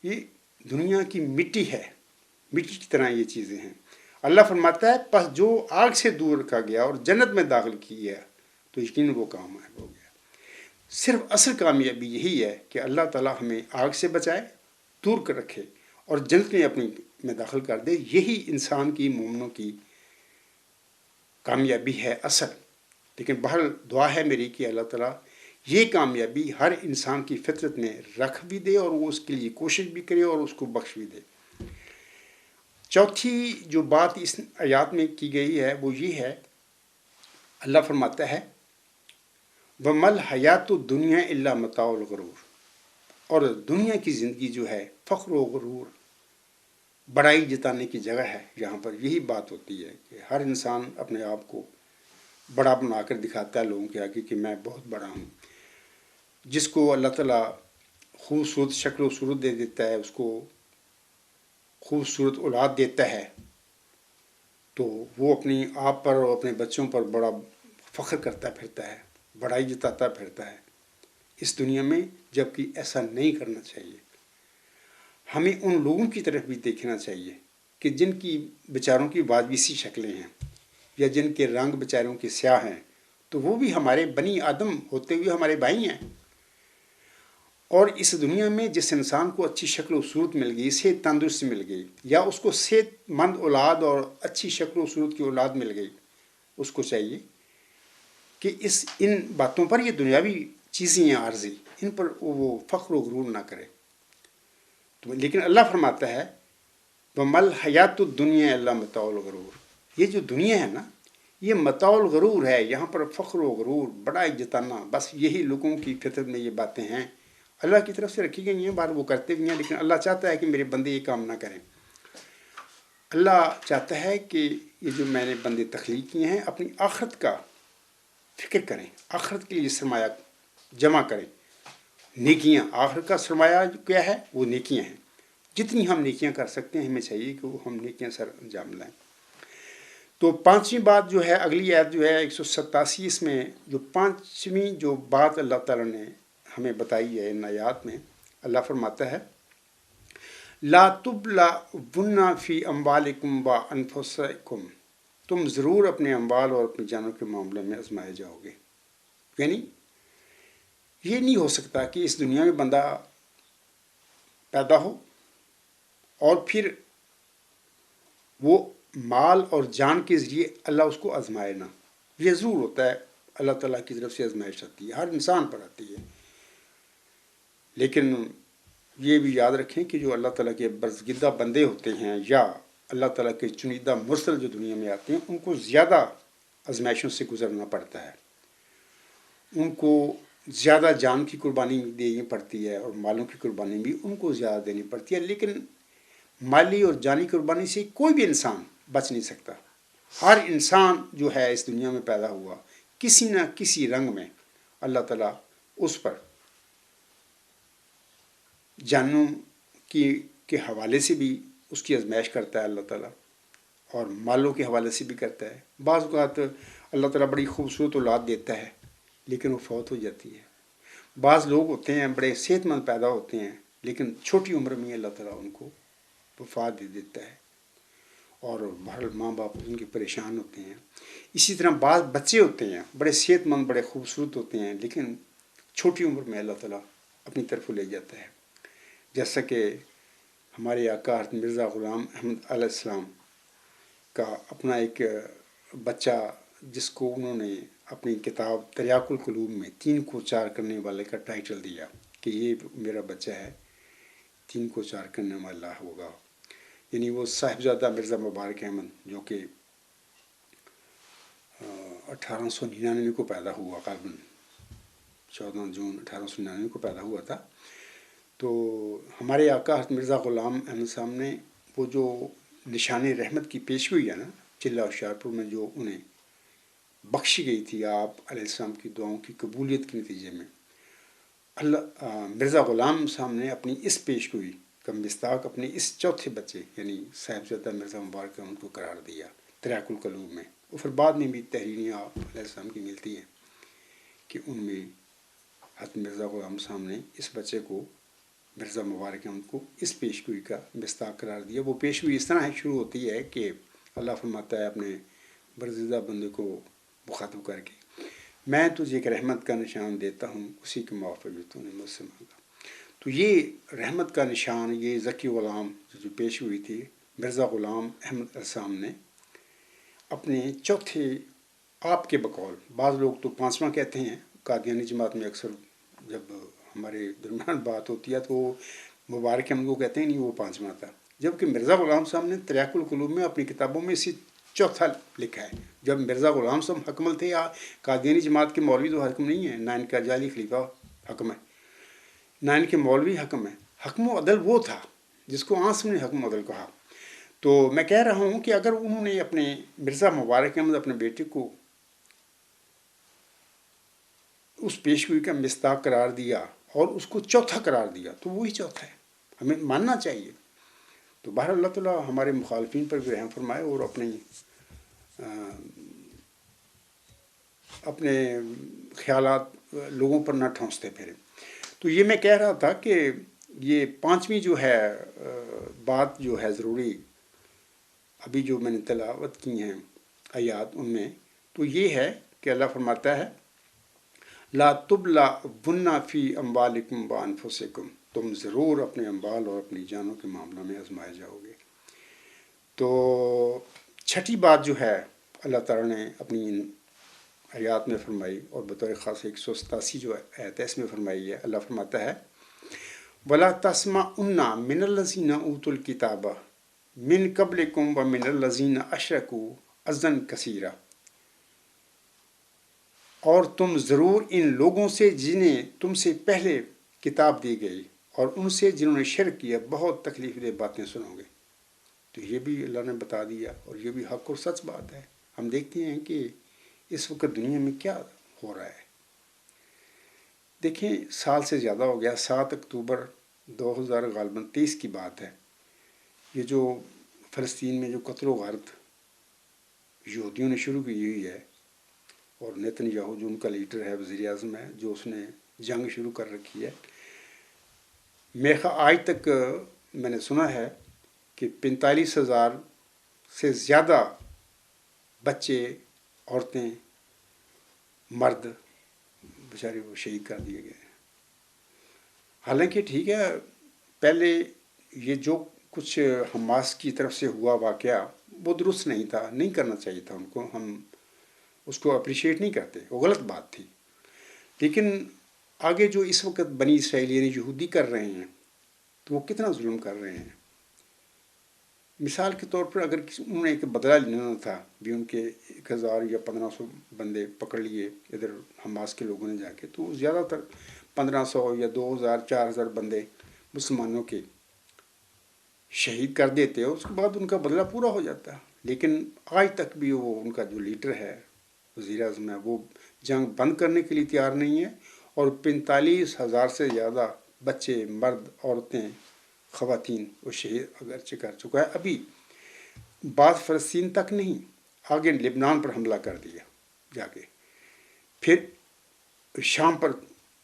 یہ دنیا کی مٹی ہے، مٹی کی طرح یہ چیزیں ہیں۔ اللہ فرماتا ہے پس جو آگ سے دور رکھا گیا اور جنت میں داخل کیا تو یقیناً وہ کامیاب ہو گیا۔ صرف اصل کامیابی یہی ہے کہ اللہ تعالیٰ ہمیں آگ سے بچائے، دور کر رکھے اور جنت میں اپنی میں داخل کر دے۔ یہی انسان کی، مومنوں کی کامیابی ہے اصل۔ لیکن بہرحال دعا ہے میری کہ اللہ تعالیٰ یہ کامیابی ہر انسان کی فطرت میں رکھ بھی دے اور وہ اس کے لیے کوشش بھی کرے اور اس کو بخش بھی دے۔ چوتھی جو بات اس آیات میں کی گئی ہے وہ یہ ہے، اللہ فرماتا ہے وَمَا الْحَيَاةُ الدُّنْيَا إِلَّا مَتَاعُ الْغُرُورِ، اور دنیا کی زندگی جو ہے فخر و غرور، بڑائی جتانے کی جگہ ہے۔ یہاں پر یہی بات ہوتی ہے کہ ہر انسان اپنے آپ کو بڑا بنا کر دکھاتا ہے لوگوں کے آگے کہ میں بہت بڑا ہوں۔ جس کو اللہ تعالیٰ خوبصورت شکل و صورت دے دیتا ہے، اس کو خوبصورت اولاد دیتا ہے، تو وہ اپنی آپ پر اور اپنے بچوں پر بڑا فخر کرتا پھرتا ہے، بڑائی جتاتا پھرتا ہے اس دنیا میں، جبکہ ایسا نہیں کرنا چاہیے۔ ہمیں ان لوگوں کی طرف بھی دیکھنا چاہیے کہ جن کی بیچاروں کی واجبی سی شکلیں ہیں یا جن کے رنگ بیچاروں کے سیاہ ہیں، تو وہ بھی ہمارے بنی آدم ہوتے ہوئے ہمارے بھائی ہیں۔ اور اس دنیا میں جس انسان کو اچھی شکل و صورت مل گئی، صحت تندرست مل گئی، یا اس کو صحت مند اولاد اور اچھی شکل و صورت کی اولاد مل گئی، اس کو چاہیے کہ ان باتوں پر، یہ دنیاوی چیزیں ہیں عارضی، ان پر وہ فخر و غرور نہ کرے۔ تو لیکن اللہ فرماتا ہے وَمَا الْحَيَاةُ الدُّنْيَا إِلَّا مَتَاعُ الْغُرُورِ، یہ جو دنیا ہے نا، یہ متاع الغرور ہے، یہاں پر فخر و غرور، بڑا جتانا، بس یہی لوگوں کی فطرت میں یہ باتیں ہیں، اللہ کی طرف سے رکھی گئی ہیں، بات وہ کرتے بھی ہیں، لیکن اللہ چاہتا ہے کہ میرے بندے یہ کام نہ کریں۔ اللہ چاہتا ہے کہ یہ جو میں نے بندے تخلیق کیے ہیں، اپنی آخرت کا فکر کریں، آخرت کے لیے سرمایہ جمع کریں، نیکیاں، آخرت کا سرمایہ کیا ہے؟ وہ نیکیاں ہیں۔ جتنی ہم نیکیاں کر سکتے ہیں، ہمیں چاہیے کہ وہ ہم نیکیاں سر انجام لائیں۔ تو پانچویں بات جو ہے، اگلی آیت جو ہے 187، اس میں جو پانچویں جو بات اللہ تعالیٰ نے ہمیں بتائی ہے ان آیات میں، اللہ فرماتا ہے لا تبلون فی اموالکم وانفسکم، تم ضرور اپنے اموال اور اپنی جانوں کے معاملے میں آزمائے جاؤ گے۔ یعنی یہ نہیں ہو سکتا کہ اس دنیا میں بندہ پیدا ہو اور پھر وہ مال اور جان کے ذریعے اللہ اس کو آزمائے نہ۔ یہ ضرور ہوتا ہے، اللہ تعالیٰ کی طرف سے آزمائش آتی ہے، ہر انسان پر آتی ہے، لیکن یہ بھی یاد رکھیں کہ جو اللہ تعالیٰ کے برگزیدہ بندے ہوتے ہیں یا اللہ تعالیٰ کے چنیدہ مرسل جو دنیا میں آتے ہیں، ان کو زیادہ آزمائشوں سے گزرنا پڑتا ہے، ان کو زیادہ جان کی قربانی دینی پڑتی ہے اور مالوں کی قربانی بھی ان کو زیادہ دینی پڑتی ہے، لیکن مالی اور جانی قربانی سے کوئی بھی انسان بچ نہیں سکتا۔ ہر انسان جو ہے اس دنیا میں پیدا ہوا، کسی نہ کسی رنگ میں اللہ تعالیٰ اس پر جانوں کے حوالے سے بھی اس کی آزمائش کرتا ہے اللہ تعالیٰ، اور مالوں کے حوالے سے بھی کرتا ہے۔ بعض اوقات اللہ تعالیٰ بڑی خوبصورت اولاد دیتا ہے لیکن وہ فوت ہو جاتی ہے۔ بعض لوگ ہوتے ہیں بڑے صحت مند پیدا ہوتے ہیں لیکن چھوٹی عمر میں اللہ تعالیٰ ان کو وفات دے دیتا ہے، اور بہرحال ماں باپ ان کے پریشان ہوتے ہیں۔ اسی طرح بعض بچے ہوتے ہیں بڑے صحت مند، بڑے خوبصورت ہوتے ہیں، لیکن چھوٹی عمر میں اللہ تعالیٰ اپنی طرف لے جاتا ہے، جیسا کہ ہمارے آقا حضرت مرزا غلام احمد علیہ السلام کا اپنا ایک بچہ، جس کو انہوں نے اپنی کتاب تریاق القلوب میں 3 کو 4 کرنے والے کا ٹائٹل دیا کہ یہ میرا بچہ ہے، 3 کو 4 کرنے والا ہوگا۔ یعنی وہ صاحبزادہ مرزا مبارک احمد جو کہ 1899 کو پیدا ہوا، غالباً 14 جون 1899 کو پیدا ہوا تھا۔ تو ہمارے آقا حضرت مرزا غلام احمد صاحب نے وہ جو نشان رحمت کی پیشگوئی ہے نا، چلہ ہوشیارپور میں جو انہیں بخشی گئی تھی آپ علیہ السلام کی دعاؤں کی قبولیت کے نتیجے میں، مرزا غلام صاحب نے اپنی اس پیشگوئی کا مصداق اپنے اس چوتھے بچے یعنی صاحبزادہ مرزا مبارک احمد کو قرار دیا تریاق القلوب میں، اور پھر بعد میں بھی تحریریں آپ علیہ السلام کی ملتی ہیں کہ ان میں حضرت مرزا غلام صاحب نے اس بچے کو، مرزا مبارک احمد کو، اس پیشگوئی کا مصداق قرار دیا۔ وہ پیشگوئی اس طرح شروع ہوتی ہے کہ اللہ فرماتا ہے اپنے برگزیدہ بندے کو مخاطب کر کے، میں تجھے ایک رحمت کا نشان دیتا ہوں، اسی کے موافق جو تو نے مجھ سے مانگا۔ تو یہ رحمت کا نشان، یہ ذکی غلام جو پیش ہوئی تھی، مرزا غلام احمد علیہ السلام نے اپنے چوتھے آپ کے بقول، بعض لوگ تو 5واں کہتے ہیں، قادیانی جماعت میں اکثر جب ہمارے درمیان بات ہوتی ہے تو مبارک احمد کو کہتے ہیں نہیں وہ 5واں تھا، جبکہ مرزا غلام صاحب نے تریاق القلوب میں اپنی کتابوں میں اسی چوتھا لکھا ہے۔ جب مرزا غلام صاحب حکمل تھے، یا قادیانی جماعت کے مولوی تو حکم نہیں ہیں، نہ ان کا جعلی خلیفہ حکم ہے، نہ ان کے مولوی حکم ہے، حکم و عدل وہ تھا جس کو عاصم نے حکم و عدل کہا۔ تو میں کہہ رہا ہوں کہ اگر انہوں نے اپنے مرزا مبارک احمد اپنے بیٹے کو اس پیشگوئی کا مصداق قرار دیا اور اس کو چوتھا قرار دیا تو وہی چوتھا ہے، ہمیں ماننا چاہیے۔ تو بہر اللہ تعالیٰ ہمارے مخالفین پر بھی رحم فرمائے اور اپنے خیالات لوگوں پر نہ ٹھونستے پھرے۔ تو یہ میں کہہ رہا تھا کہ یہ 5ویں جو ہے بات جو ہے ضروری، ابھی جو میں نے تلاوت کی ہیں آیات ان میں، تو یہ ہے کہ اللہ فرماتا ہے لا تبلا بننا فی اموالکم و انفسکم، تم ضرور اپنے اموال اور اپنی جانوں کے معاملہ میں آزمائے جاؤ گے۔ تو چھٹی بات جو ہے اللہ تعالیٰ نے اپنی ان آیات میں فرمائی، اور بطور خاص 187 جو آیت ہے اس میں فرمائی ہے، اللہ فرماتا ہے وَلَا تَسْمَعُنَّ مِنَ الَّذِينَ أُوتُوا الْكِتَابَ مِنْ قَبْلِكُمْ وَمِنَ الَّذِينَ أَشْرَكُوا أَذًى كَثِيرًا، اور تم ضرور ان لوگوں سے جنہیں تم سے پہلے کتاب دی گئی اور ان سے جنہوں نے شرک کیا بہت تکلیف دہ باتیں سنو گے۔ تو یہ بھی اللہ نے بتا دیا، اور یہ بھی حق اور سچ بات ہے۔ ہم دیکھتے ہیں کہ اس وقت دنیا میں کیا ہو رہا ہے۔ دیکھیں، سال سے زیادہ ہو گیا، 7 اکتوبر 2023 کی بات ہے، یہ جو فلسطین میں جو قتل و غارت یہودیوں نے شروع کی ہوئی ہے، اور نیتن یاہو جو ان کا لیڈر ہے، وزیر اعظم ہے، جو اس نے جنگ شروع کر رکھی ہے، میرا آج تک میں نے سنا ہے کہ 45,000 سے زیادہ بچے، عورتیں، مرد بیچارے وہ شہید کر دیے گئے۔ حالانکہ ٹھیک ہے، پہلے یہ جو کچھ حماس کی طرف سے ہوا واقعہ وہ درست نہیں تھا، نہیں کرنا چاہیے تھا ان کو، ہم اس کو اپریشیٹ نہیں کرتے، وہ غلط بات تھی۔ لیکن آگے جو اس وقت بنی اسرائیل یعنی یہودی کر رہے ہیں، تو وہ کتنا ظلم کر رہے ہیں۔ مثال کے طور پر اگر انہوں نے ایک بدلہ لینا تھا بھی، ان کے 1,000 یا 1,500 بندے پکڑ لیے ادھر حماس کے لوگوں نے جا کے، تو زیادہ تر 1,500 یا 2,000 4,000 بندے مسلمانوں کے شہید کر دیتے، اور اس کے بعد ان کا بدلہ پورا ہو جاتا۔ لیکن آج تک بھی وہ ان کا جو لیڈر ہے، وزیر اعظم ہے، وہ جنگ بند کرنے کے لیے تیار نہیں ہے، اور 45,000 سے زیادہ بچے، مرد، عورتیں، خواتین وہ شہید اگرچہ کر چکا ہے۔ ابھی بات فلسطین تک نہیں، آگے لبنان پر حملہ کر دیا جا کے، پھر شام پر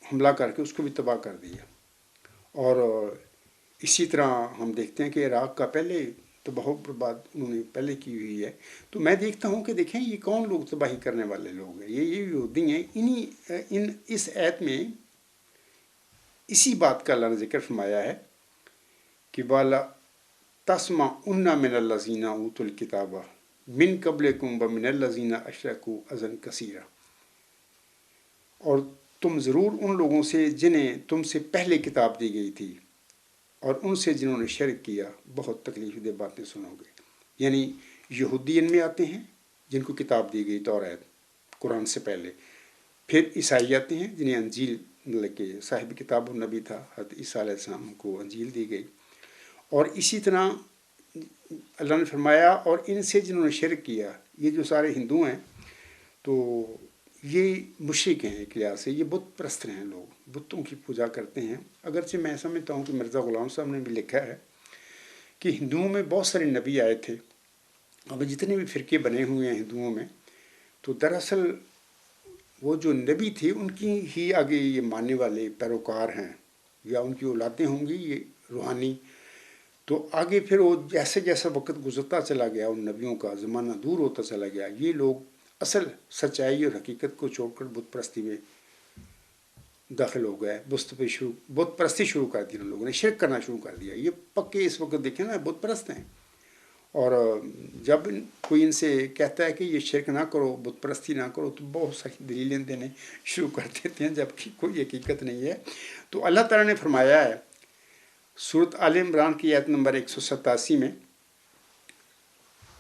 حملہ کر کے اس کو بھی تباہ کر دیا، اور اسی طرح ہم دیکھتے ہیں کہ عراق کا پہلے تو بہت برباد انہوں نے پہلے کی ہوئی ہے۔ تو میں دیکھتا ہوں کہ دیکھیں یہ کون لوگ تباہی کرنے والے لوگ ہیں، یہ یہودی ہیں۔ اس آیت میں اسی بات کا اللہ نے ذکر فرمایا ہے کہ وَلَا تَسْمَعُنَّ مِنَ الَّذِينَ أُوتُوا الْكِتَابَ مِنْ قَبْلِكُمْ وَمِنَ الَّذِينَ أَشْرَكُوا أَذًى كَثِيرًا، اور تم ضرور ان لوگوں سے جنہیں تم سے پہلے کتاب دی گئی تھی اور ان سے جنہوں نے شرک کیا بہت تکلیف دہ باتیں سنو گے۔ یعنی یہودی ان میں آتے ہیں جن کو کتاب دی گئی توریت قرآن سے پہلے، پھر عیسائی آتے ہیں جنہیں انجیل، مطلب کہ صاحب کتاب النبی تھا حضرت عیسیٰ علیہ السلام کو انجیل دی گئی، اور اسی طرح اللہ نے فرمایا اور ان سے جنہوں نے شرک کیا، یہ جو سارے ہندو ہیں تو یہ مشرک ہیں، ایک لحاظ سے یہ بت پرست ہیں، لوگ بتوں کی پوجا کرتے ہیں۔ اگرچہ میں سمجھتا ہوں کہ مرزا غلام صاحب نے بھی لکھا ہے کہ ہندوؤں میں بہت سارے نبی آئے تھے، اب جتنے بھی فرقے بنے ہوئے ہیں ہندوؤں میں، تو دراصل وہ جو نبی تھے ان کی ہی آگے یہ ماننے والے پیروکار ہیں، یا ان کی اولادیں ہوں گی یہ روحانی۔ تو آگے پھر وہ جیسے جیسا وقت گزرتا چلا گیا، ان نبیوں کا زمانہ دور ہوتا چلا گیا، یہ لوگ اصل سچائی اور حقیقت کو چھوڑ کر بت پرستی میں داخل ہو گئے، بت پرستی شروع کر دی، ان لوگوں نے شرک کرنا شروع کر دیا۔ یہ پکے اس وقت دیکھیں نا بت پرست ہیں، اور جب کوئی ان سے کہتا ہے کہ یہ شرک نہ کرو، بت پرستی نہ کرو، تو بہت ساری دلیلیں دینے شروع کر دیتے ہیں، جبکہ کوئی حقیقت نہیں ہے۔ تو اللہ تعالیٰ نے فرمایا ہے سورۃ آل عمران کی آیت نمبر 187 میں،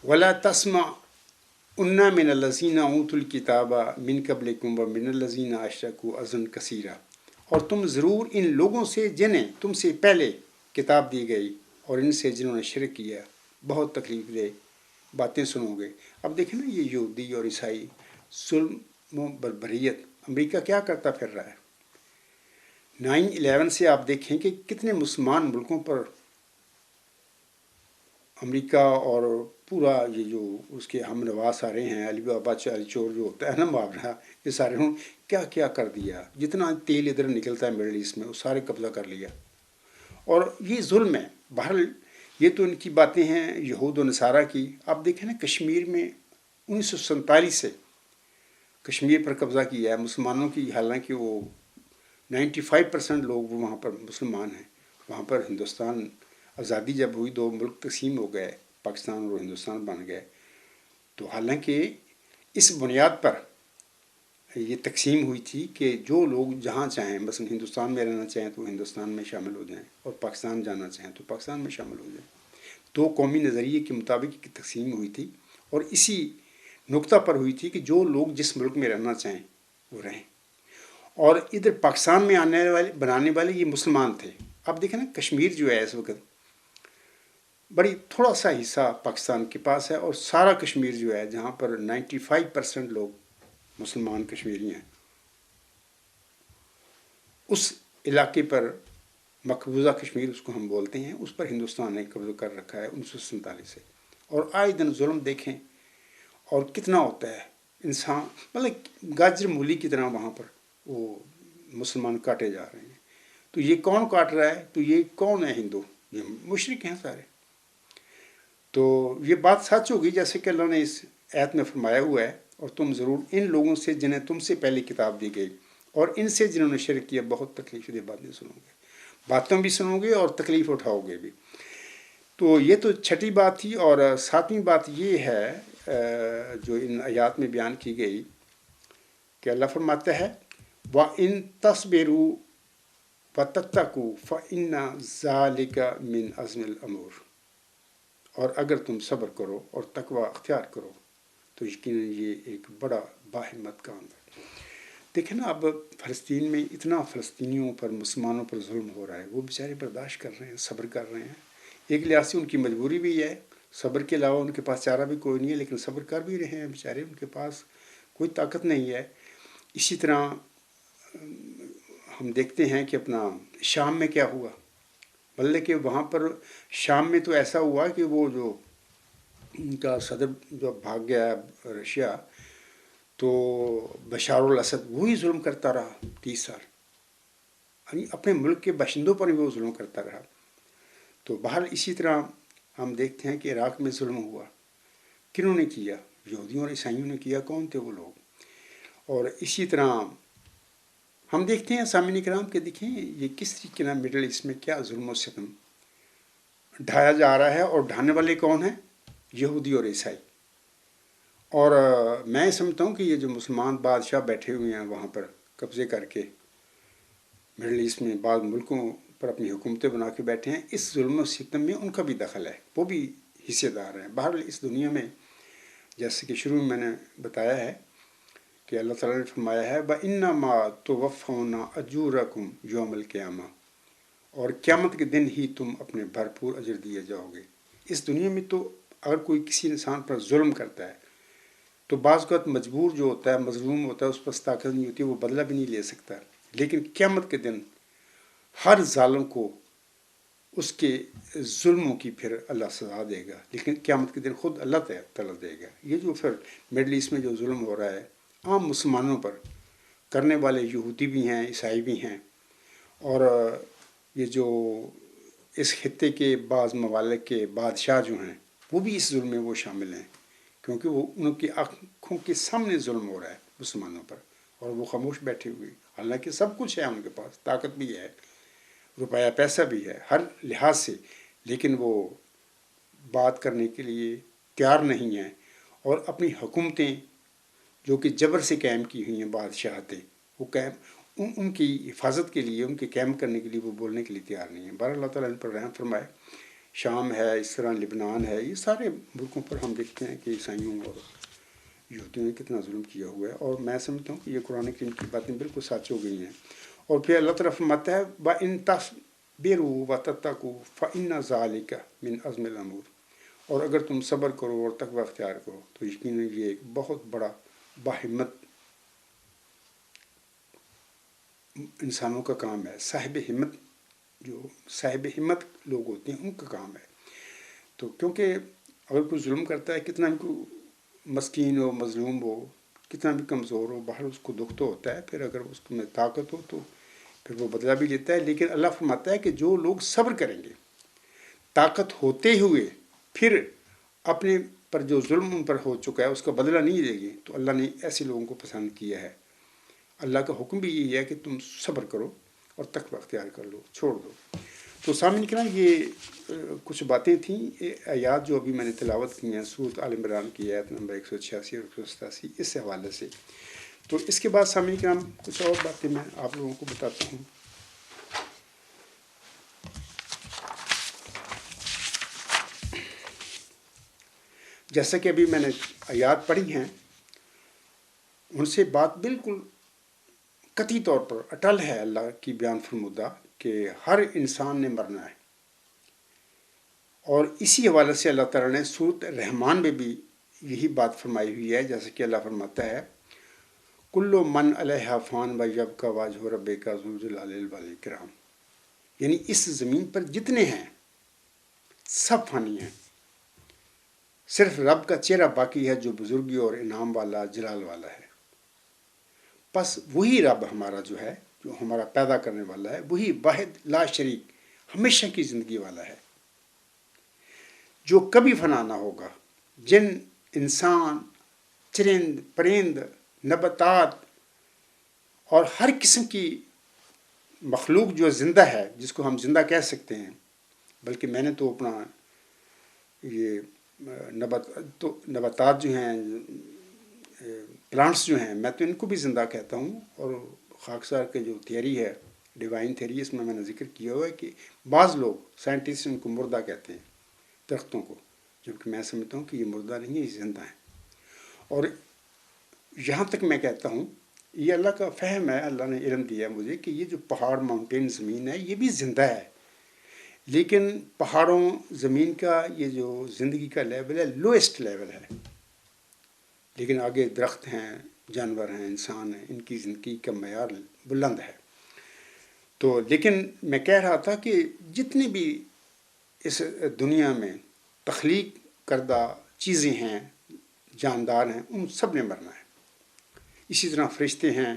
وَلَا تَسْمَعُنَّ مِنَ الَّذِينَ أُوتُوا الْكِتَابَ مِنْ قَبْلِكُمْ وَمِنَ الَّذِينَ أَشْرَكُوا أَذًى كَثِيرًا، اور تم ضرور ان لوگوں سے جنہیں تم سے پہلے کتاب دی گئی اور ان سے جنہوں نے شرک کیا بہت تکلیف دہ باتیں سنو گے۔ اب دیکھیں نا یہ یہودی اور عیسائی ظلم و بربریت، امریکہ کیا کرتا پھر رہا ہے۔ 9/11 سے آپ دیکھیں کہ کتنے مسلمان ملکوں پر امریکہ اور پورا یہ جو اس کے ہم نوا سارے ہیں، علی بابا چاری چور جو ہوتا ہے نا محاورہ، یہ سارے ہوں کیا کیا کر دیا، جتنا تیل ادھر نکلتا ہے مڈل ایسٹ میں وہ سارے قبضہ کر لیا، اور یہ ظلم ہے۔ بہرحال یہ تو ان کی باتیں ہیں یہود و نصارہ کی۔ آپ دیکھیں نا کشمیر میں 1947 سے کشمیر پر قبضہ کیا ہے مسلمانوں کی، حالانکہ وہ 95% لوگ وہاں پر مسلمان ہیں. وہاں پر ہندوستان آزادی جب ہوئی 2 ملک تقسیم ہو گئے، پاکستان اور ہندوستان بن گئے. تو حالانکہ اس بنیاد پر یہ تقسیم ہوئی تھی کہ جو لوگ جہاں چاہیں، مثلا ہندوستان میں رہنا چاہیں تو ہندوستان میں شامل ہو جائیں، اور پاکستان جانا چاہیں تو پاکستان میں شامل ہو جائیں. 2 قومی نظریے کے مطابق تقسیم ہوئی تھی، اور اسی نقطہ پر ہوئی تھی کہ جو لوگ جس ملک میں رہنا چاہیں وہ رہیں. اور ادھر پاکستان میں بنانے والے یہ مسلمان تھے. اب دیکھیں نا، کشمیر جو ہے اس وقت بڑی تھوڑا سا حصہ پاکستان کے پاس ہے، اور سارا کشمیر جو ہے جہاں پر 95% لوگ مسلمان کشمیری ہیں، اس علاقے پر مقبوضہ کشمیر اس کو ہم بولتے ہیں، اس پر ہندوستان نے قبضہ کر رکھا ہے 1947 سے. اور آئے دن ظلم دیکھیں اور کتنا ہوتا ہے. انسان مطلب گاجر مولی کی طرح وہاں پر وہ مسلمان کاٹے جا رہے ہیں. تو یہ کون کاٹ رہا ہے؟ تو یہ کون ہے؟ ہندو. یہ مشرک ہیں سارے. تو یہ بات سچ ہوگی جیسے کہ اللہ نے اس آیت میں فرمایا ہوا ہے، اور تم ضرور ان لوگوں سے جنہیں تم سے پہلے کتاب دی گئی اور ان سے جنہوں نے شرک کیا بہت تکلیف دہ باتیں سنو گے. باتوں بھی سنو گے اور تکلیف اٹھاؤ گے بھی. تو یہ تو 6ٹھی بات تھی. اور 7ویں بات یہ ہے جو ان آیات میں بیان کی گئی کہ اللہ فرماتا ہے وَإِن تَصْبِرُوا وَتَتَّقُوا فَإِنَّ ذَلِكَ مِنْ عَزْمِ الْأُمُورِ. اور اگر تم صبر کرو اور تقوی اختیار کرو تو یقیناً یہ ایک بڑا باہمت کام ہے. دیکھیں نا، اب فلسطین میں اتنا فلسطینیوں پر، مسلمانوں پر ظلم ہو رہا ہے، وہ بیچارے برداشت کر رہے ہیں، صبر کر رہے ہیں. ایک لحاظ سے ان کی مجبوری بھی ہے، صبر کے علاوہ ان کے پاس چارہ بھی کوئی نہیں ہے، لیکن صبر کر بھی رہے ہیں بیچارے، ان کے پاس کوئی طاقت نہیں ہے. اسی طرح ہم دیکھتے ہیں کہ اپنا شام میں کیا ہوا. مطلب کہ وہاں پر شام میں تو ایسا ہوا کہ وہ جو ان کا صدر جو بھاگ گیا رشیا، تو بشار الاسد وہی ظلم کرتا رہا 30 سال. یعنی اپنے ملک کے باشندوں پر بھی وہ ظلم کرتا رہا. تو بہرحال اسی طرح ہم دیکھتے ہیں کہ عراق میں ظلم ہوا. کنہوں نے کیا؟ یہودیوں اور عیسائیوں نے کیا. کون تھے وہ لوگ؟ اور اسی طرح ہم دیکھتے ہیں سامعین کرام کہ دیکھیں یہ کس طریقے سے مڈل ایسٹ میں کیا ظلم و ستم ڈھایا جا رہا ہے. اور ڈھانے والے کون ہیں؟ یہودی اور عیسائی. اور میں سمجھتا ہوں کہ یہ جو مسلمان بادشاہ بیٹھے ہوئے ہیں وہاں پر قبضے کر کے مڈل ایسٹ میں بعض ملکوں پر اپنی حکومتیں بنا کے بیٹھے ہیں، اس ظلم و ستم میں ان کا بھی دخل ہے، وہ بھی حصے دار ہیں. بہرحال اس دنیا میں جیسے کہ شروع میں نے بتایا ہے کہ اللہ تعالیٰ نے فرمایا ہے وَإِنَّمَا تُوَفَّوْنَ أَجُورَكُمْ يَوْمَ الْقِيَامَةِ. اور قیامت کے دن ہی تم اپنے بھرپور اجر دیے جاؤ گے. اس دنیا میں تو اگر کوئی کسی انسان پر ظلم کرتا ہے تو بعض اوقات مجبور جو ہوتا ہے، مظلوم ہوتا ہے، اس پر طاقت نہیں ہوتی، وہ بدلہ بھی نہیں لے سکتا. لیکن قیامت کے دن ہر ظالم کو اس کے ظلموں کی پھر اللہ سزا دے گا، لیکن قیامت کے دن خود اللہ تعالیٰ دے گا. یہ جو پھر مڈل ایسٹ میں جو ظلم ہو رہا ہے عام مسلمانوں پر، کرنے والے یہودی بھی ہیں، عیسائی بھی ہیں. اور یہ جو اس خطے کے بعض ممالک کے بادشاہ جو ہیں وہ بھی اس ظلم میں وہ شامل ہیں، کیونکہ وہ ان کی آنکھوں کے سامنے ظلم ہو رہا ہے مسلمانوں پر، اور وہ خاموش بیٹھے ہوئے. حالانکہ سب کچھ ہے ان کے پاس، طاقت بھی ہے، روپیہ پیسہ بھی ہے ہر لحاظ سے، لیکن وہ بات کرنے کے لیے تیار نہیں ہیں. اور اپنی حکومتیں جو کہ جبر سے قائم کی ہوئی ہیں بادشاہتیں، وہ ان کی حفاظت کے لیے، ان کے قائم کرنے کے لیے وہ بولنے کے لیے تیار نہیں ہیں. بہرحال اللہ تعالیٰ ان پر رحم فرمائے. شام ہے، اس طرح لبنان ہے، یہ سارے ملکوں پر ہم دیکھتے ہیں کہ عیسائیوں اور یہودیوں نے کتنا ظلم کیا ہوا ہے. اور میں سمجھتا ہوں کہ یہ قرآن کریم کی باتیں بالکل سچ ہو گئی ہیں. اور پھر اللہ تعالیٰ فرماتا ہے وَإِن تَصْبِرُوا وَتَتَّقُوا فَإِنَّ ذَلِكَ مِنْ عَزْمِ الْأُمُورِ. اور اگر تم صبر کرو اور تقوی اختیار کرو تو یقیناً یہ ایک بہت بڑا باہمت انسانوں کا کام ہے. صاحب ہمت، جو صاحب ہمت لوگ ہوتے ہیں ان کا کام ہے. تو کیونکہ اگر کوئی ظلم کرتا ہے، کتنا بھی کوئی مسکین ہو، مظلوم ہو، کتنا بھی کمزور ہو، باہر اس کو دکھ تو ہوتا ہے. پھر اگر اس میں طاقت ہو تو پھر وہ بدلہ بھی لیتا ہے. لیکن اللہ فرماتا ہے کہ جو لوگ صبر کریں گے طاقت ہوتے ہوئے، پھر اپنے پر جو ظلم ان پر ہو چکا ہے اس کا بدلہ نہیں دے گی، تو اللہ نے ایسے لوگوں کو پسند کیا ہے۔ اللہ کا حکم بھی یہی ہے کہ تم صبر کرو اور تقوی اختیار کر لو، چھوڑ دو۔ تو سامعین کرام، یہ کچھ باتیں تھیں، یہ آیات جو ابھی میں نے تلاوت کی ہیں سورۃ آل عمران کی آیت نمبر 186 اور 187، اس حوالے سے۔ تو اس کے بعد سامعین کرام کچھ اور باتیں میں آپ لوگوں کو بتاتا ہوں۔ جیسا کہ ابھی میں نے آیات پڑھی ہیں، ان سے بات بالکل قطعی طور پر اٹل ہے اللہ کی بیان فرمودہ کہ ہر انسان نے مرنا ہے۔ اور اسی حوالے سے اللہ تعالیٰ نے سورۃ رحمان میں بھی یہی بات فرمائی ہوئی ہے، جیسے کہ اللہ فرماتا ہے کلو من علیہ فان و یبقی وجہ ربک ذو الجلال والاکرام، یعنی اس زمین پر جتنے ہیں سب فانی ہیں، صرف رب کا چہرہ باقی ہے جو بزرگی اور انعام والا، جلال والا ہے۔ بس وہی رب ہمارا جو ہے، جو ہمارا پیدا کرنے والا ہے، وہی واحد لا شریک ہمیشہ کی زندگی والا ہے، جو کبھی فنا نہ ہوگا۔ جن، انسان، چرند، پرند، نباتات اور ہر قسم کی مخلوق جو زندہ ہے، جس کو ہم زندہ کہہ سکتے ہیں، بلکہ میں نے تو اپنا یہ نباتات جو ہیں، پلانٹس جو ہیں، میں تو ان کو بھی زندہ کہتا ہوں۔ اور خاکسار کے جو تھیوری ہے، ڈیوائن تھیوری، اس میں نے ذکر کیا ہوا ہے کہ بعض لوگ سائنٹسٹ ان کو مردہ کہتے ہیں، درختوں کو، جبکہ میں سمجھتا ہوں کہ یہ مردہ نہیں ہے، یہ زندہ ہیں۔ اور یہاں تک میں کہتا ہوں یہ اللہ کا فہم ہے، اللہ نے علم دیا ہے مجھے کہ یہ جو پہاڑ، ماؤنٹین، زمین ہے، یہ بھی زندہ ہے، لیکن پہاڑوں، زمین کا یہ جو زندگی کا لیول ہے، لوئسٹ لیول ہے، لیکن آگے درخت ہیں، جانور ہیں، انسان ہیں، ان کی زندگی کا معیار بلند ہے۔ تو لیکن میں کہہ رہا تھا کہ جتنی بھی اس دنیا میں تخلیق کردہ چیزیں ہیں، جاندار ہیں، ان سب نے مرنا ہے۔ اسی طرح فرشتے ہیں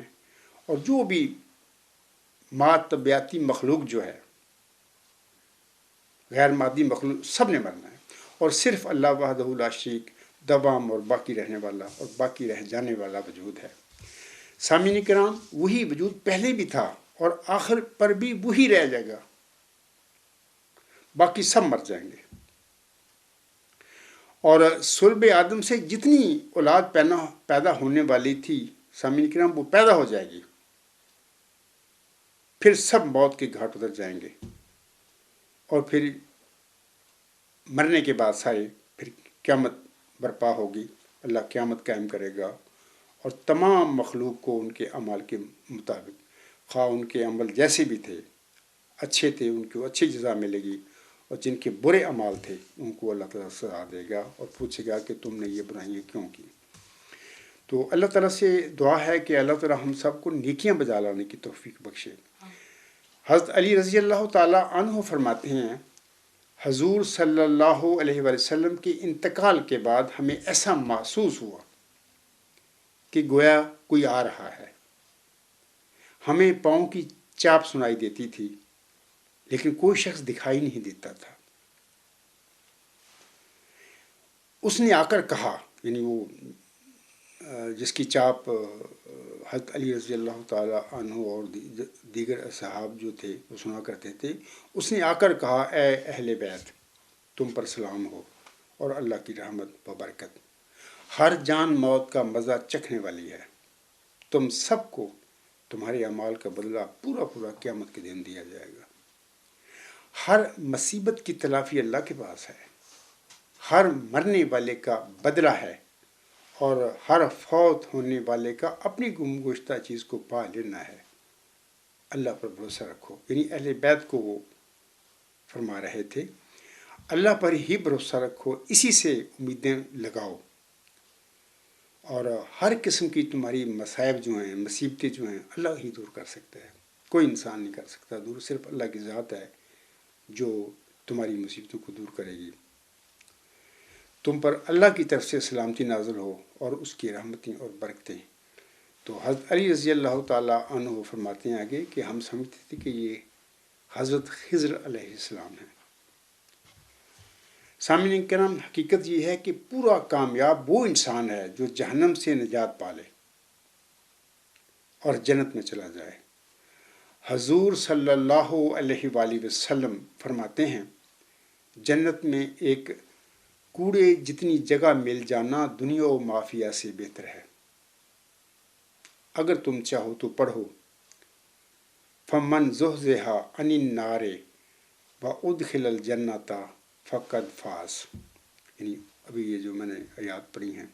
اور جو بھی طبیعتی مخلوق جو ہے، غیر مادی مخلوق، سب نے مرنا ہے، اور صرف اللہ وحدہ لا شریک دوام اور باقی رہنے والا اور باقی رہ جانے والا وجود ہے۔ سامعین کرام، وہی وجود پہلے بھی تھا اور آخر پر بھی وہی رہ جائے گا، باقی سب مر جائیں گے۔ اور صلب آدم سے جتنی اولاد پیدا ہونے والی تھی سامعین کرام، وہ پیدا ہو جائے گی، پھر سب موت کے گھاٹ اتر جائیں گے، اور پھر مرنے کے بعد سارے پھر قیامت برپا ہوگی، اللہ قیامت قائم کرے گا، اور تمام مخلوق کو ان کے اعمال کے مطابق، خواہ ان کے عمل جیسے بھی تھے، اچھے تھے، ان کو اچھی جزا ملے گی، اور جن کے برے اعمال تھے ان کو اللہ تعالیٰ سزا دے گا اور پوچھے گا کہ تم نے یہ برائیاں کیوں کی۔ تو اللہ تعالیٰ سے دعا ہے کہ اللہ تعالیٰ ہم سب کو نیکیاں بجا لانے کی توفیق بخشے۔ حضرت علی رضی اللہ تعالیٰ عنہ فرماتے ہیں، حضور صلی اللہ علیہ وآلہ وسلم کے انتقال کے بعد ہمیں ایسا محسوس ہوا کہ گویا کوئی آ رہا ہے۔ ہمیں پاؤں کی چاپ سنائی دیتی تھی، لیکن کوئی شخص دکھائی نہیں دیتا تھا۔ اس نے آ کر کہا، یعنی وہ جس کی چاپ حضرت علی رضی اللہ تعالیٰ عنہ اور دیگر اصحاب جو تھے وہ سنا کرتے تھے، اس نے آ کر کہا، اے اہل بیت، تم پر سلام ہو اور اللہ کی رحمت و برکت، ہر جان موت کا مزہ چکھنے والی ہے، تم سب کو تمہارے اعمال کا بدلہ پورا پورا قیامت کے دن دیا جائے گا۔ ہر مصیبت کی تلافی اللہ کے پاس ہے، ہر مرنے والے کا بدلہ ہے، اور ہر فوت ہونے والے کا اپنی گمگشتہ چیز کو پا لینا ہے۔ اللہ پر بھروسہ رکھو، یعنی اہل بیت کو وہ فرما رہے تھے، اللہ پر ہی بھروسہ رکھو، اسی سے امیدیں لگاؤ، اور ہر قسم کی تمہاری مصائب جو ہیں، مصیبتیں جو ہیں، اللہ ہی دور کر سکتا ہے، کوئی انسان نہیں کر سکتا دور، صرف اللہ کی ذات ہے جو تمہاری مصیبتوں کو دور کرے گی۔ تم پر اللہ کی طرف سے سلامتی نازل ہو اور اس کی رحمتیں اور برکتیں۔ تو حضرت علی رضی اللہ تعالیٰ عنہ فرماتے ہیں آگے کہ ہم سمجھتے تھے کہ یہ حضرت خضر علیہ السلام ہیں۔ سامعین کرام، حقیقت یہ ہے کہ پورا کامیاب وہ انسان ہے جو جہنم سے نجات پالے اور جنت میں چلا جائے۔ حضور صلی اللہ علیہ وآلہ وسلم فرماتے ہیں، جنت میں ایک کوڑے جتنی جگہ مل جانا دنیا و مافیا سے بہتر ہے۔ اگر تم چاہو تو پڑھو، فمن زحزح عن النار وادخل الجنۃ فقد فاز۔ یعنی ابھی یہ جو میں نے آیات پڑھی ہیں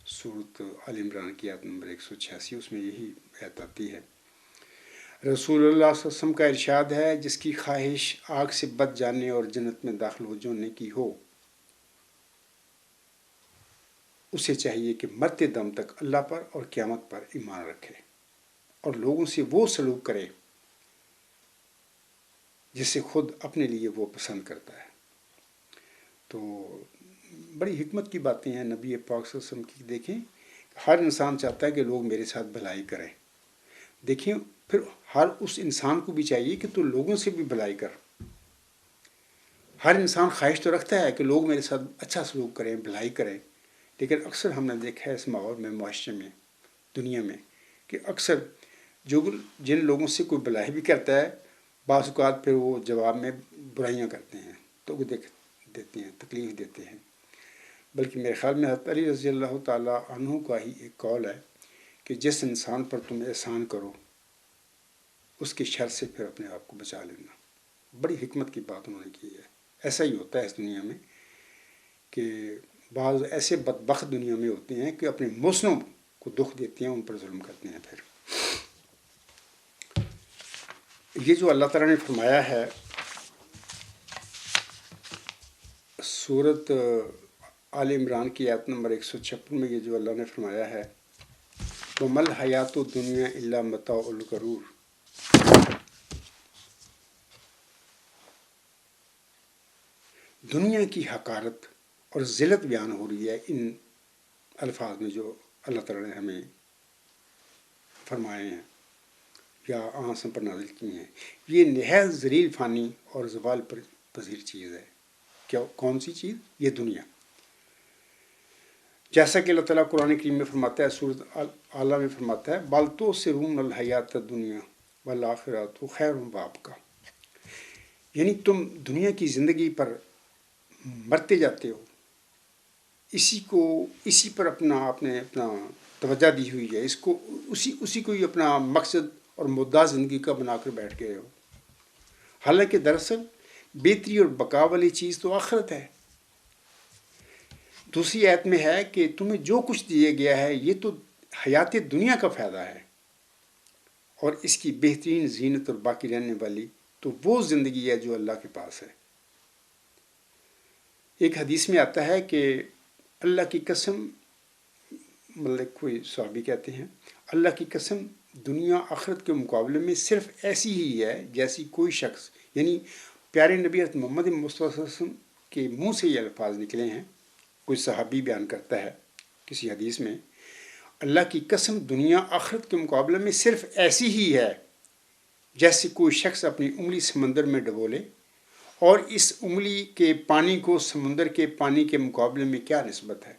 سورۃ آل عمران کی آیت نمبر 186، اس میں یہی آیت آتی ہے۔ رسول اللہ صلی اللہ علیہ وسلم کا ارشاد ہے، جس کی خواہش آگ سے بچ جانے اور جنت میں داخل ہو جانے کی ہو، اسے چاہیے کہ مرتے دم تک اللہ پر اور قیامت پر ایمان رکھے اور لوگوں سے وہ سلوک کرے جسے خود اپنے لیے وہ پسند کرتا ہے۔ تو بڑی حکمت کی باتیں ہیں نبی پاک صلی اللہ علیہ وسلم کی۔ دیکھیں، ہر انسان چاہتا ہے کہ لوگ میرے ساتھ بھلائی کریں۔ دیکھیں، پھر ہر اس انسان کو بھی چاہیے کہ تو لوگوں سے بھی بھلائی کر۔ ہر انسان خواہش تو رکھتا ہے کہ لوگ میرے ساتھ اچھا سلوک کریں، بھلائی کریں، لیکن اکثر ہم نے دیکھا ہے اس ماحول میں، معاشرے میں، دنیا میں، کہ اکثر جن لوگوں سے کوئی بھلائی بھی کرتا ہے، بعض اوقات پھر وہ جواب میں برائیاں کرتے ہیں، تو وہ دیتے ہیں، تکلیف دیتے ہیں۔ بلکہ میرے خیال میں حضرت علی رضی اللہ تعالیٰ عنہ کا ہی ایک قول ہے کہ جس انسان پر تم احسان کرو اس کی شر سے پھر اپنے آپ کو بچا لینا۔ بڑی حکمت کی بات انہوں نے کی ہے۔ ایسا ہی ہوتا ہے اس دنیا میں کہ بعض ایسے بدبخت دنیا میں ہوتے ہیں کہ اپنے محسنوں کو دکھ دیتے ہیں، ان پر ظلم کرتے ہیں۔ پھر یہ جو اللہ تعالیٰ نے فرمایا ہے سورۃ آل عمران کی آیت نمبر 156 میں، یہ جو اللہ نے فرمایا ہے، وَمَا الْحَيَاةُ الدُّنْيَا إِلَّا مَتَاعُ الْغُرُورِ، دنیا کی حقارت اور ذلت بیان ہو رہی ہے ان الفاظ میں جو اللہ تعالیٰ نے ہمیں فرمائے ہیں یا آسم پر نازل کی ہیں۔ یہ نہایت ذلیل، فانی اور زوال پذیر چیز ہے۔ کیا کون سی چیز؟ یہ دنیا۔ جیسا کہ اللہ تعالیٰ قرآن کریم میں فرماتا ہے، سورۃ اعلیٰ میں فرماتا ہے، بل تؤثرون الحیاۃ الدنیا والآخرۃ خیر وابقیٰ۔ یعنی تم دنیا کی زندگی پر مرتے جاتے ہو، اسی پر اپنا توجہ دی ہوئی ہے، اسی کو ہی اپنا مقصد اور مدعا زندگی کا بنا کر بیٹھ گئے ہو، حالانکہ دراصل بہتری اور بقا والی چیز تو آخرت ہے۔ دوسری آیت میں ہے کہ تمہیں جو کچھ دیا گیا ہے یہ تو حیات دنیا کا فائدہ ہے، اور اس کی بہترین زینت اور باقی رہنے والی تو وہ زندگی ہے جو اللہ کے پاس ہے۔ ایک حدیث میں آتا ہے کہ اللہ کی قسم، مطلب کوئی صحابی کہتے ہیں، اللہ کی قسم دنیا آخرت کے مقابلے میں صرف ایسی ہی ہے جیسی کوئی شخص، یعنی پیارے نبی حضرت محمد مصطفیٰ صلی اللہ علیہ وسلم کے منہ سے یہ الفاظ نکلے ہیں۔ کوئی صحابی بیان کرتا ہے کسی حدیث میں، اللہ کی قسم دنیا آخرت کے مقابلے میں صرف ایسی ہی ہے جیسے کوئی شخص اپنی انگلی سمندر میں ڈبولے، اور اس انگلی کے پانی کو سمندر کے پانی کے مقابلے میں کیا نسبت ہے؟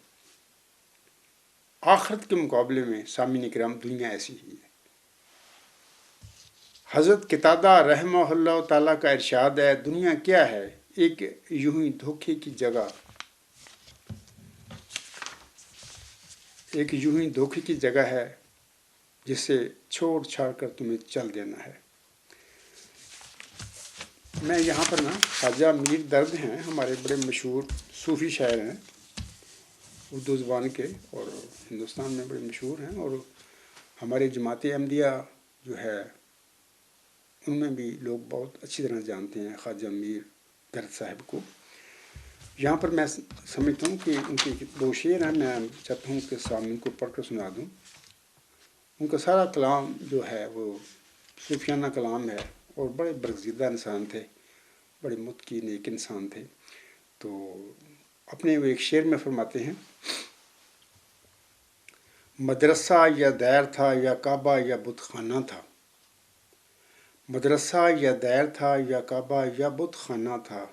آخرت کے مقابلے میں سامعین کرام دنیا ایسی ہی ہے۔ حضرت قتادہ رحمہ اللہ تعالیٰ کا ارشاد ہے، دنیا کیا ہے؟ ایک یوں ہی دھوکے کی جگہ ہے جسے چھوڑ چھاڑ کر تمہیں چل دینا ہے۔ میں یہاں پر خواجہ میر درد ہیں، ہمارے بڑے مشہور صوفی شاعر ہیں اردو زبان کے، اور ہندوستان میں بڑے مشہور ہیں، اور ہمارے جماعت احمدیہ جو ہے ان میں بھی لوگ بہت اچھی طرح جانتے ہیں خواجہ میر درد صاحب کو۔ یہاں پر میں سمجھتا ہوں کہ ان کے دو شعر ہیں، میں چاہتا ہوں کہ سامعین کو پڑھ کر سنا دوں۔ ان کا سارا کلام جو ہے وہ صوفیانہ کلام ہے، اور بڑے برگزیدہ انسان تھے، بڑے متقی نیک انسان تھے۔ تو اپنے وہ ایک شعر میں فرماتے ہیں، مدرسہ یا دیر تھا یا کعبہ یا بت خانہ تھا، مدرسہ یا دیر تھا یا کعبہ یا بت خانہ تھا،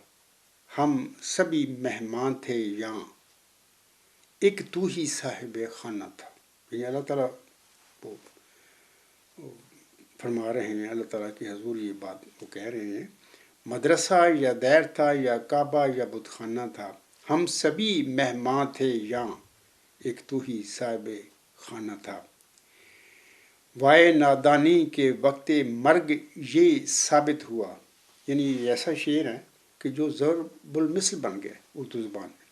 ہم سبھی مہمان تھے یہاں، ایک تو ہی صاحب خانہ تھا. یعنی اللہ تعالیٰ وہ فرما رہے ہیں، اللہ تعالیٰ کی حضور یہ بات وہ کہہ رہے ہیں، مدرسہ یا دیر تھا یا کعبہ یا بت خانہ تھا، ہم سبھی مہمان تھے یہاں، ایک تو ہی صاحب خانہ تھا. وائے نادانی کے وقت مرگ یہ ثابت ہوا. یعنی یہ ایسا شعر ہے کہ جو ضرب المثل بن گیا اردو زبان میں.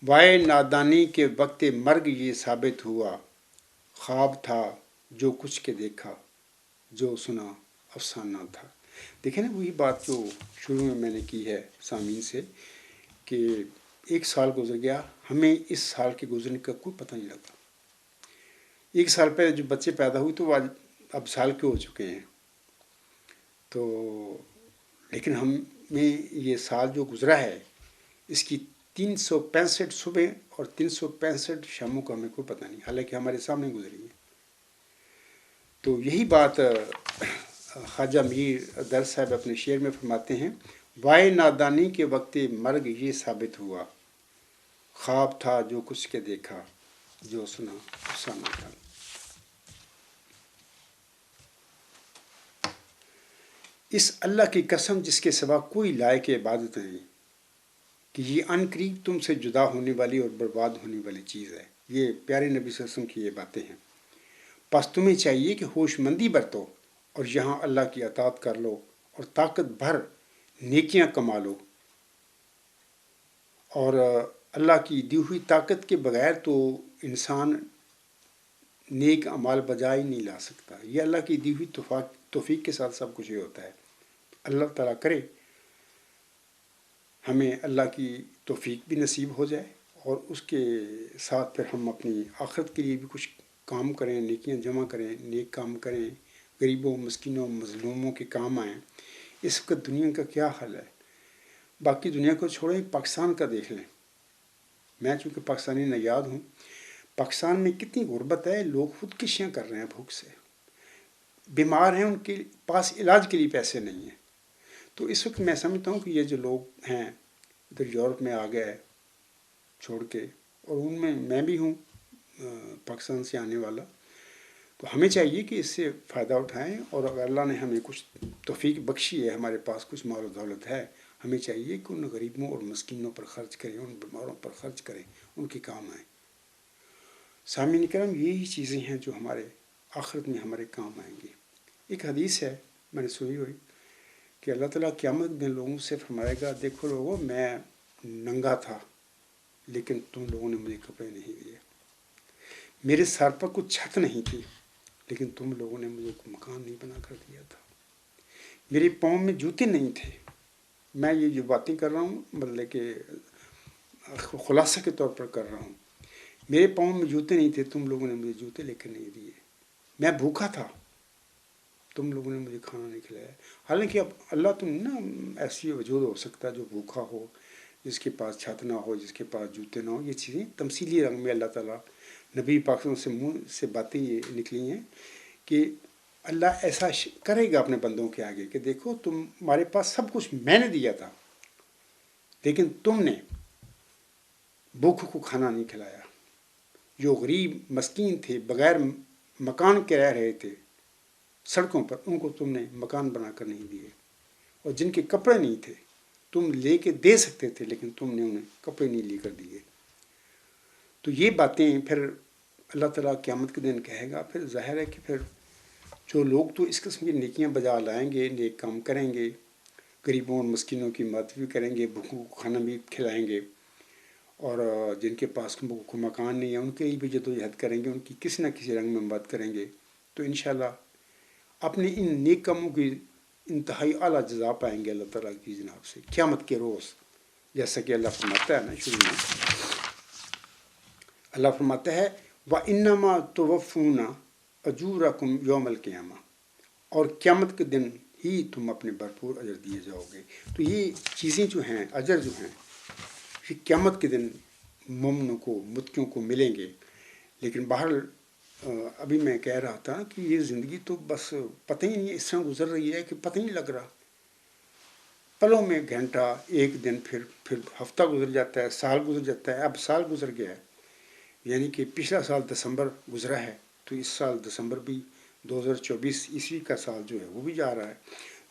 وائے نادانی کے وقت مرگ یہ ثابت ہوا، خواب تھا جو کچھ کے دیکھا، جو سنا افسانہ تھا. دیکھیں نا وہی بات جو شروع میں نے کی ہے سامعین سے، کہ ایک سال گزر گیا، ہمیں اس سال کے گزرنے کا کوئی پتہ نہیں لگا. ایک سال پہلے جو بچے پیدا ہوئے تو وہ اب سال کے ہو چکے ہیں. تو لیکن ہمیں یہ سال جو گزرا ہے اس کی 365 صبح اور 365 شاموں کا ہمیں کوئی پتہ نہیں، حالانکہ ہمارے سامنے گزری ہے. تو یہی بات خواجہ میر در صاحب اپنے شعر میں فرماتے ہیں، وائے نادانی کے وقت مرگ یہ ثابت ہوا، خواب تھا جو کچھ کے دیکھا، جو سنا افسانہ تھا. اس اللہ کی قسم جس کے سوا کوئی لائق عبادت نہیں کہ یہ ان قریب تم سے جدا ہونے والی اور برباد ہونے والی چیز ہے. یہ پیارے نبی صلی اللہ علیہ وسلم کی یہ باتیں ہیں. پس تمہیں چاہیے کہ ہوش مندی برتو اور یہاں اللہ کی اطاعت کر لو اور طاقت بھر نیکیاں کما لو. اور اللہ کی دی ہوئی طاقت کے بغیر تو انسان نیک اعمال بجا ہی نہیں لا سکتا. یہ اللہ کی دی ہوئی توفیق کے ساتھ سب کچھ یہ ہوتا ہے. اللہ تعالیٰ کرے ہمیں اللہ کی توفیق بھی نصیب ہو جائے اور اس کے ساتھ پھر ہم اپنی آخرت کے لیے بھی کچھ کام کریں، نیکیاں جمع کریں، نیک کام کریں، غریبوں مسکینوں مظلوموں کے کام آئیں. اس وقت دنیا کا کیا حال ہے؟ باقی دنیا کو چھوڑیں، پاکستان کا دیکھ لیں. میں چونکہ پاکستانی نژاد ہوں، پاکستان میں کتنی غربت ہے، لوگ خودکشیاں کر رہے ہیں بھوک سے، بیمار ہیں، ان کے پاس علاج کے لیے پیسے نہیں ہیں. تو اس وقت میں سمجھتا ہوں کہ یہ جو لوگ ہیں ادھر یورپ میں آ گئے چھوڑ کے، اور ان میں میں بھی ہوں پاکستان سے آنے والا، تو ہمیں چاہیے کہ اس سے فائدہ اٹھائیں. اور اگر اللہ نے ہمیں کچھ توفیق بخشی ہے، ہمارے پاس کچھ مال و دولت ہے، ہمیں چاہیے کہ ان غریبوں اور مسکینوں پر خرچ کریں، ان بیماروں پر خرچ کریں، ان کے کام آئیں. سامعین کرام، یہی چیزیں ہیں جو ہمارے آخرت میں ہمارے کام آئیں گی. ایک حدیث ہے میں نے سنی ہوئی کہ اللہ تعالیٰ قیامت میں لوگوں سے فرمائے گا، دیکھو لوگوں، میں ننگا تھا لیکن تم لوگوں نے مجھے کپڑے نہیں دیے، میرے سر پر کچھ چھت نہیں تھی لیکن تم لوگوں نے مجھے مکان نہیں بنا کر دیا تھا، میرے پاؤں میں جوتے نہیں تھے. میں یہ جو باتیں کر رہا ہوں مطلب کہ خلاصہ کے طور پر کر رہا ہوں. میرے پاؤں میں جوتے نہیں تھے، تم لوگوں نے مجھے جوتے لے کر نہیں دیے. میں بھوکا تھا، تم لوگوں نے مجھے کھانا نہیں کھلایا. حالانکہ اب اللہ تم نا ایسی وجود ہو سکتا ہے جو بھوکا ہو، جس کے پاس چھت نہ ہو، جس کے پاس جوتے نہ ہو. یہ چیزیں تمثیلی رنگ میں اللہ تعالیٰ نبی پاک صلی اللہ علیہ وسلم سے منہ سے باتیں یہ نکلی ہیں کہ اللہ ایسا کرے گا اپنے بندوں کے آگے کہ دیکھو تمہارے پاس سب کچھ میں نے دیا تھا لیکن تم نے بھوکھوں کو کھانا نہیں کھلایا. جو غریب مسکین تھے، بغیر مکان کے رہ رہے تھے سڑکوں پر، ان کو تم نے مکان بنا کر نہیں دیے. اور جن کے کپڑے نہیں تھے تم لے کے دے سکتے تھے لیکن تم نے انہیں کپڑے نہیں لے کر دیے. تو یہ باتیں پھر اللہ تعالیٰ قیامت کے دن کہے گا. پھر ظاہر ہے کہ پھر جو لوگ تو اس قسم کی نیکیاں بجا لائیں گے، نیک کام کریں گے، غریبوں اور مسکینوں کی مدد بھی کریں گے، بھوکوں کو کھانا بھی کھلائیں گے، اور جن کے پاس کو مکان نہیں ہے ان کے لیے بھی جدوجہد کریں گے، ان کی کسی نہ کسی رنگ میں مدد کریں گے، تو انشاءاللہ اپنے ان نیک کاموں کی انتہائی اعلیٰ جزا پائیں گے اللہ تعالیٰ کی جناب سے قیامت کے روز. جیسا کہ اللہ فرماتا ہے نا شروع میں، اللہ فرماتا ہے وَإِنَّمَا تُوَفُّونَ أُجُورَكُمْ يَوْمَ الْقِيَامَةِ، اور قیامت کے دن ہی تم اپنے بھرپور اجر دیے جاؤ گے. تو یہ چیزیں جو ہیں، اجر جو ہیں، یہ قیامت کے دن مومنوں کو، متقیوں کو ملیں گے. لیکن بہرحال ابھی میں کہہ رہا تھا کہ یہ زندگی تو بس پتہ ہی نہیں اس طرح گزر رہی ہے کہ پتہ ہی نہیں لگ رہا. پلوں میں گھنٹہ، ایک دن، پھر ہفتہ گزر جاتا ہے، سال گزر جاتا ہے، اب سال گزر گیا ہے، یعنی کہ پچھلا سال دسمبر گزرا ہے، تو اس سال دسمبر بھی 2024 کا سال جو ہے وہ بھی جا رہا ہے.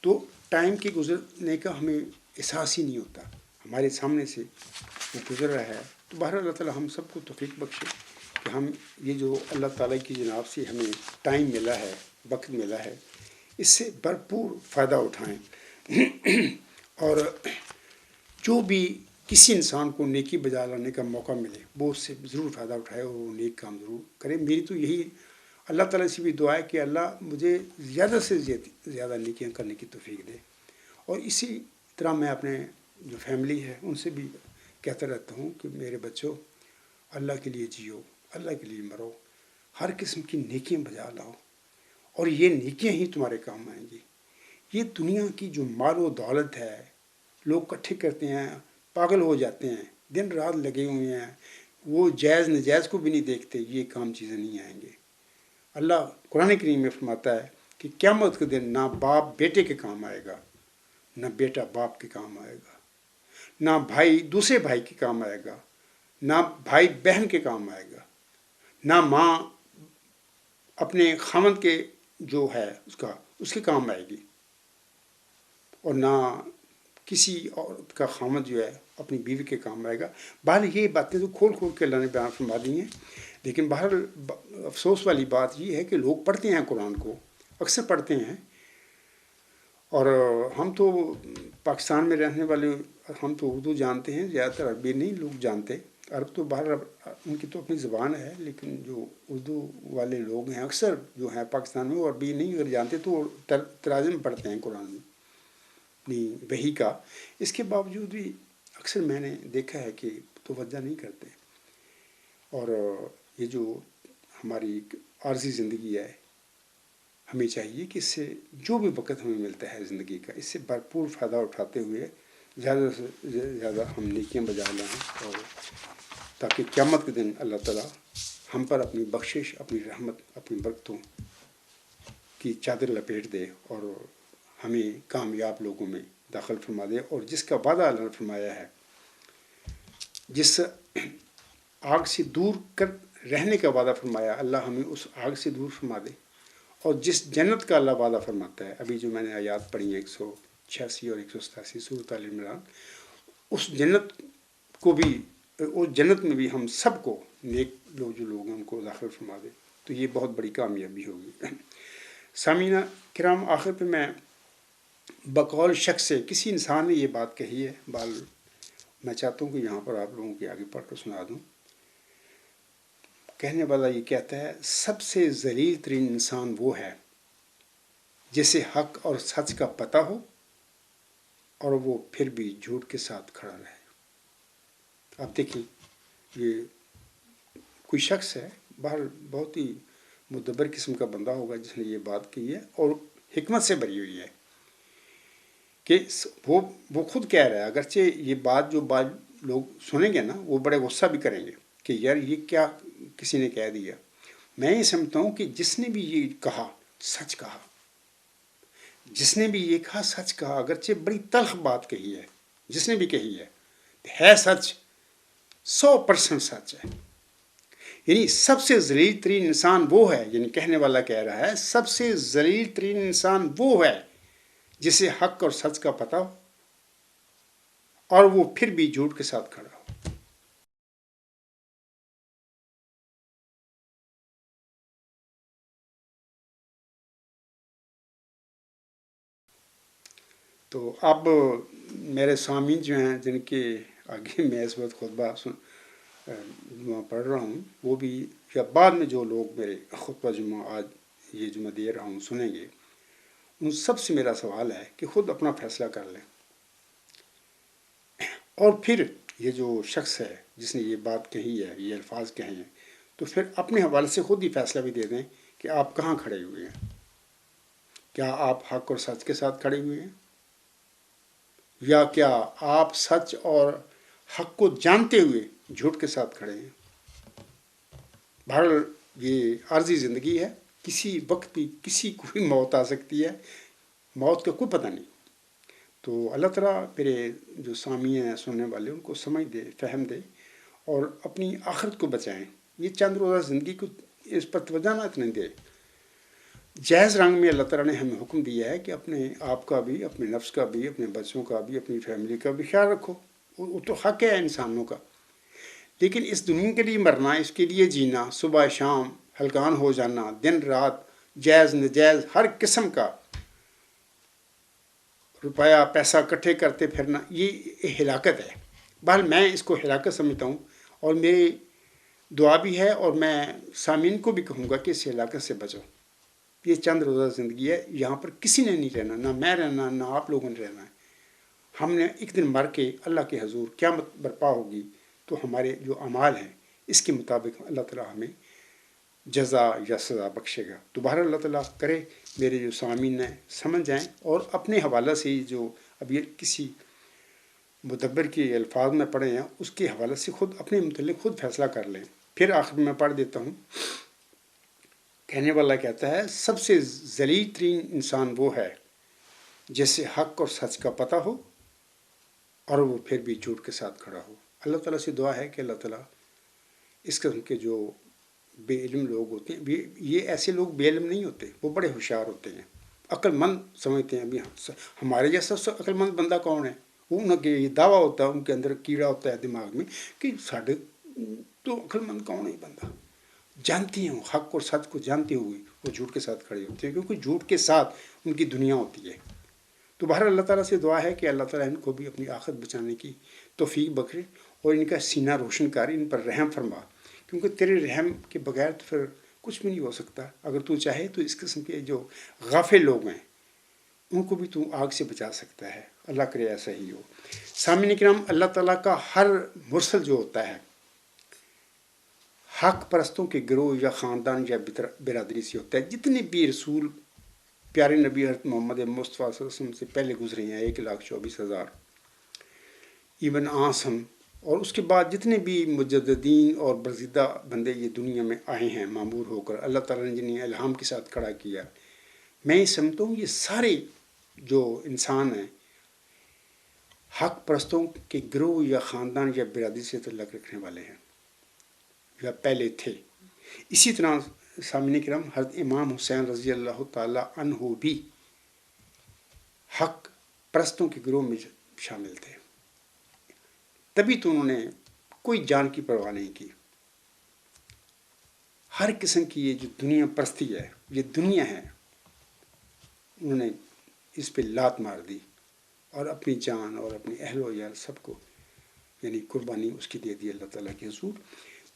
تو ٹائم کے گزرنے کا ہمیں احساس ہی نہیں ہوتا، ہمارے سامنے سے وہ گزر رہا ہے. تو بہرحال اللہ تعالیٰ ہم سب کو توفیق بخشے کہ ہم یہ جو اللہ تعالیٰ کی جناب سے ہمیں ٹائم ملا ہے، وقت ملا ہے، اس سے بھرپور فائدہ اٹھائیں. اور جو بھی کسی انسان کو نیکی بجا لانے کا موقع ملے وہ اس سے ضرور فائدہ اٹھائے اور وہ نیک کام ضرور کرے. میری تو یہی اللہ تعالیٰ سے بھی دعا ہے کہ اللہ مجھے زیادہ سے زیادہ نیکیاں کرنے کی توفیق دے. اور اسی طرح میں اپنے جو فیملی ہے ان سے بھی کہتا رہتا ہوں کہ میرے بچوں، اللہ کے لیے جیو، اللہ کے لیے مرو، ہر قسم کی نیکیاں بجا لاؤ، اور یہ نیکیاں ہی تمہارے کام آئیں گی. یہ دنیا کی جو مال و دولت ہے، لوگ اکٹھے کرتے ہیں، پاگل ہو جاتے ہیں، دن رات لگے ہوئے ہیں، وہ جائز نجائز کو بھی نہیں دیکھتے، یہ کام چیزیں نہیں آئیں گے. اللہ قرآن کریم میں فرماتا ہے کہ قیامت کے دن نہ باپ بیٹے کے کام آئے گا، نہ بیٹا باپ کے کام آئے گا، نہ بھائی دوسرے بھائی کے کام آئے گا، نہ بھائی بہن کے کام آئے گا، نہ ماں اپنے خاوند کے جو ہے اس کے کام آئے گی، اور نہ کسی عورت کا خاوند جو ہے اپنی بیوی کے کام آئے گا. بہرحال یہ باتیں تو کھول کے اللہ نے بیان فرما دی ہیں، لیکن بہرحال افسوس والی بات یہ ہے کہ لوگ پڑھتے ہیں قرآن کو، اکثر پڑھتے ہیں، اور ہم تو پاکستان میں رہنے والے، ہم تو اردو جانتے ہیں، زیادہ تر عربی نہیں لوگ جانتے. عرب تو باہر ان کی تو اپنی زبان ہے، لیکن جو اردو والے لوگ ہیں اکثر جو ہیں پاکستان میں، وہ عربی نہیں اگر جانتے تو تراجم پڑھتے ہیں قرآن میں اپنی وحی کا. اس کے باوجود بھی اکثر میں نے دیکھا ہے کہ توجہ نہیں کرتے. اور یہ جو ہماری عارضی زندگی ہے، ہمیں چاہیے کہ اس سے جو بھی وقت ہمیں ملتا ہے زندگی کا، اس سے بھرپور فائدہ اٹھاتے ہوئے زیادہ سے زیادہ ہم نیکیاں بجا لائیں، اور تاکہ قیامت کے دن اللہ تعالیٰ ہم پر اپنی بخشش، اپنی رحمت، اپنی برکتوں کی چادر لپیٹ دے اور ہمیں کامیاب لوگوں میں داخل فرما دے. اور جس کا وعدہ اللہ نے فرمایا ہے، جس آگ سے دور کر رہنے کا وعدہ فرمایا، اللہ ہمیں اس آگ سے دور فرما دے. اور جس جنت کا اللہ وعدہ فرماتا ہے، ابھی جو میں نے آیات پڑھی ہیں 186 اور 187 سورۃ آل عمران، اس جنت کو بھی، اس جنت میں بھی ہم سب کو، نیک لوگ جو لوگ ہیں ان کو داخل فرما دے. تو یہ بہت بڑی کامیابی ہوگی. سامعین کرام، آخر پہ میں بقول شخص سے کسی انسان نے یہ بات کہی ہے، میں چاہتا ہوں کہ یہاں پر آپ لوگوں کے آگے پڑھ کر سنا دوں. کہنے والا یہ کہتا ہے، سب سے ذلیل ترین انسان وہ ہے جسے حق اور سچ کا پتہ ہو اور وہ پھر بھی جھوٹ کے ساتھ کھڑا رہے. آپ دیکھیں، یہ کوئی شخص ہے، باہر بہت ہی مدبر قسم کا بندہ ہوگا جس نے یہ بات کی ہے، اور حکمت سے بھری ہوئی ہے کہ وہ خود کہہ رہا ہے. اگرچہ یہ بات جو لوگ سنیں گے نا، وہ بڑے غصہ بھی کریں گے کہ یار یہ کیا کسی نے کہہ دیا. میں یہ سمجھتا ہوں کہ جس نے بھی یہ کہا سچ کہا، جس نے بھی یہ کہا سچ کہا، اگرچہ بڑی تلخ بات کہی ہے، جس نے بھی کہی ہے سچ، 100% سچ ہے. یعنی سب سے ذلیل ترین انسان وہ ہے، یعنی کہنے والا کہہ رہا ہے سب سے ذلیل ترین انسان وہ ہے جسے حق اور سچ کا پتہ ہو اور وہ پھر بھی جھوٹ کے ساتھ کھڑا ہو. تو اب میرے سامعین جو ہیں جن کے آگے میں اس وقت خطبہ جمعہ پڑھ رہا ہوں، وہ بھی یا بعد میں جو لوگ میرے خطبہ جمعہ آج یہ جمعہ دے رہا ہوں سنیں گے، ان سب سے میرا سوال ہے کہ خود اپنا فیصلہ کر لیں. اور پھر یہ جو شخص ہے جس نے یہ بات کہی ہے، یہ الفاظ کہے ہیں، تو پھر اپنے حوالے سے خود ہی فیصلہ بھی دے دیں کہ آپ کہاں کھڑے ہوئے ہیں. کیا آپ حق اور سچ کے ساتھ کھڑے ہوئے ہیں، یا کیا آپ سچ اور حق کو جانتے ہوئے جھوٹ کے ساتھ کھڑے ہیں. بہرحال یہ عارضی زندگی ہے، کسی وقت بھی کسی کو بھی موت آ سکتی ہے، موت کا کوئی پتہ نہیں. تو اللہ تعالیٰ میرے جو سامعین ہیں سننے والے ان کو سمجھ دے، فہم دے اور اپنی آخرت کو بچائیں. یہ چند روزہ زندگی کو اس پر توجہ نہ اتنے دے. جائز رنگ میں اللہ تعالیٰ نے ہمیں حکم دیا ہے کہ اپنے آپ کا بھی، اپنے نفس کا بھی، اپنے بچوں کا بھی، اپنی فیملی کا بھی خیال رکھو. وہ تو حق ہے انسانوں کا. لیکن اس دنیا کے لیے مرنا، اس کے لیے جینا، صبح شام ہلکان ہو جانا، دن رات جائز نجائز ہر قسم کا روپیہ پیسہ اکٹھے کرتے پھرنا، یہ ہلاکت ہے. بہرحال میں اس کو ہلاکت سمجھتا ہوں، اور میری دعا بھی ہے اور میں سامعین کو بھی کہوں گا کہ اس ہلاکت سے بچو. یہ چند روزہ زندگی ہے، یہاں پر کسی نے نہیں رہنا، نہ میں رہنا نہ آپ لوگوں نے رہنا ہے. ہم نے ایک دن مر کے اللہ کے حضور قیامت برپا ہوگی، تو ہمارے جو اعمال ہیں اس کے مطابق اللہ تعالیٰ ہمیں جزا یا سزا بخشے گا. تو بہرحال اللہ تعالیٰ کرے میرے جو سامعین ہیں سمجھ جائیں، اور اپنے حوالہ سے جو اب یہ کسی مدبر کے الفاظ میں پڑھے ہیں اس کے حوالے سے خود اپنے متعلق خود فیصلہ کر لیں. پھر آخر میں پڑھ دیتا ہوں. کہنے والا کہتا ہے، سب سے ذلیل ترین انسان وہ ہے جسے حق اور سچ کا پتہ ہو اور وہ پھر بھی جھوٹ کے ساتھ کھڑا ہو. اللہ تعالیٰ سے دعا ہے کہ اللہ تعالیٰ اس قسم کے جو بے علم لوگ ہوتے ہیں، یہ ایسے لوگ بے علم نہیں ہوتے، وہ بڑے ہوشیار ہوتے ہیں، عقل مند سمجھتے ہیں. ابھی ہمارے جیسا عقل مند بندہ کون ہے؟ وہ ان کے یہ دعویٰ ہوتا ہے، ان کے اندر کیڑا ہوتا ہے دماغ میں کہ ساڑھے تو عقل مند کون ہے بندہ. جانتے ہیں، حق اور سچ کو جانتے ہوئے وہ جھوٹ کے ساتھ کھڑے ہوتے ہیں، کیونکہ جھوٹ کے ساتھ ان کی دنیا ہوتی ہے. تو بہرحال اللہ تعالیٰ سے دعا ہے کہ اللہ تعالیٰ ان کو بھی اپنی آخرت بچانے کی توفیق بخشے، اور ان کا سینہ روشن کر، ان پر رحم فرما، کیونکہ تیرے رحم کے بغیر تو پھر کچھ بھی نہیں ہو سکتا. اگر تو چاہے تو اس قسم کے جو غافل لوگ ہیں ان کو بھی تو آگ سے بچا سکتا ہے. اللہ کرے ایسا ہی ہو. سامعین کرام، اللہ تعالیٰ کا ہر مرسل جو ہوتا ہے حق پرستوں کے گروہ یا خاندان یا برادری سے ہوتا ہے. جتنے بھی رسول پیارے نبی حضرت محمد مصطفیٰ صلی اللہ علیہ وسلم سے پہلے گزرے ہیں، 1,24,000 ایون آسم، اور اس کے بعد جتنے بھی مجددین اور برزیدہ بندے یہ دنیا میں آئے ہیں معمور ہو کر، اللہ تعالیٰ نے جنہیں الہام کے ساتھ کھڑا کیا، میں یہ سمجھتا ہوں یہ سارے جو انسان ہیں حق پرستوں کے گروہ یا خاندان یا برادری سے تعلق رکھنے والے ہیں یا پہلے تھے. اسی طرح سامعین کرام، حضرت امام حسین رضی اللہ تعالیٰ عنہ بھی حق پرستوں کے گروہ میں شامل تھے. تبھی تو انہوں نے کوئی جان کی پرواہ نہیں کی. ہر قسم کی یہ جو دنیا پرستی ہے، یہ دنیا ہے، انہوں نے اس پہ لات مار دی اور اپنی جان اور اپنی اہل و عیال سب کو یعنی قربانی اس کی دے دی اللہ تعالیٰ کے حضور.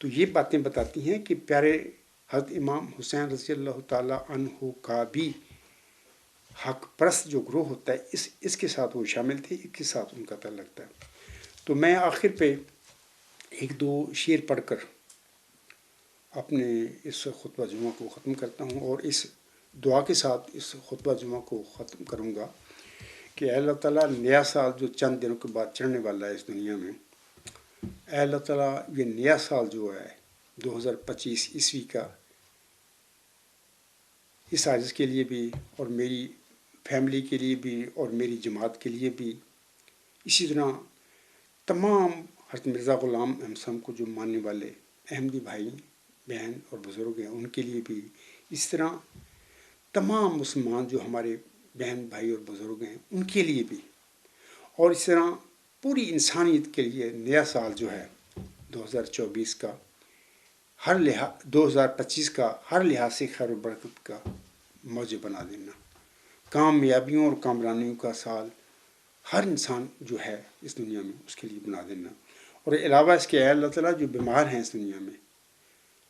تو یہ باتیں بتاتی ہیں کہ پیارے حضرت امام حسین رضی اللہ تعالیٰ عنہ کا بھی حق پرست جو گروہ ہوتا ہے اس کے ساتھ وہ شامل تھے، اس کے ساتھ ان کا تعلق تھا. تو میں آخر پہ ایک دو شعر پڑھ کر اپنے اس خطبہ جمعہ کو ختم کرتا ہوں، اور اس دعا کے ساتھ اس خطبہ جمعہ کو ختم کروں گا کہ اے اللہ تعالیٰ، نیا سال جو چند دنوں کے بعد چڑھنے والا ہے اس دنیا میں، اے اللہ تعالیٰ یہ نیا سال جو ہے 2025 عیسوی کا، اس عاجز کے لیے بھی اور میری فیملی کے لیے بھی اور میری جماعت کے لیے بھی، اسی طرح تمام حضرت مرزا غلام احمد صاحب کو جو ماننے والے احمدی بھائی بہن اور بزرگ ہیں ان کے لیے بھی، اس طرح تمام مسلمان جو ہمارے بہن بھائی اور بزرگ ہیں ان کے لیے بھی، اور اس طرح پوری انسانیت کے لیے نیا سال جو ہے 2024 کا 2025 کا ہر لحاظ سے خیر و برکت کا موجب بنا دینا. کامیابیوں اور کامرانیوں کا سال ہر انسان جو ہے اس دنیا میں اس کے لیے بنا دینا. اور علاوہ اس کے اے اللہ تعالیٰ جو بیمار ہیں اس دنیا میں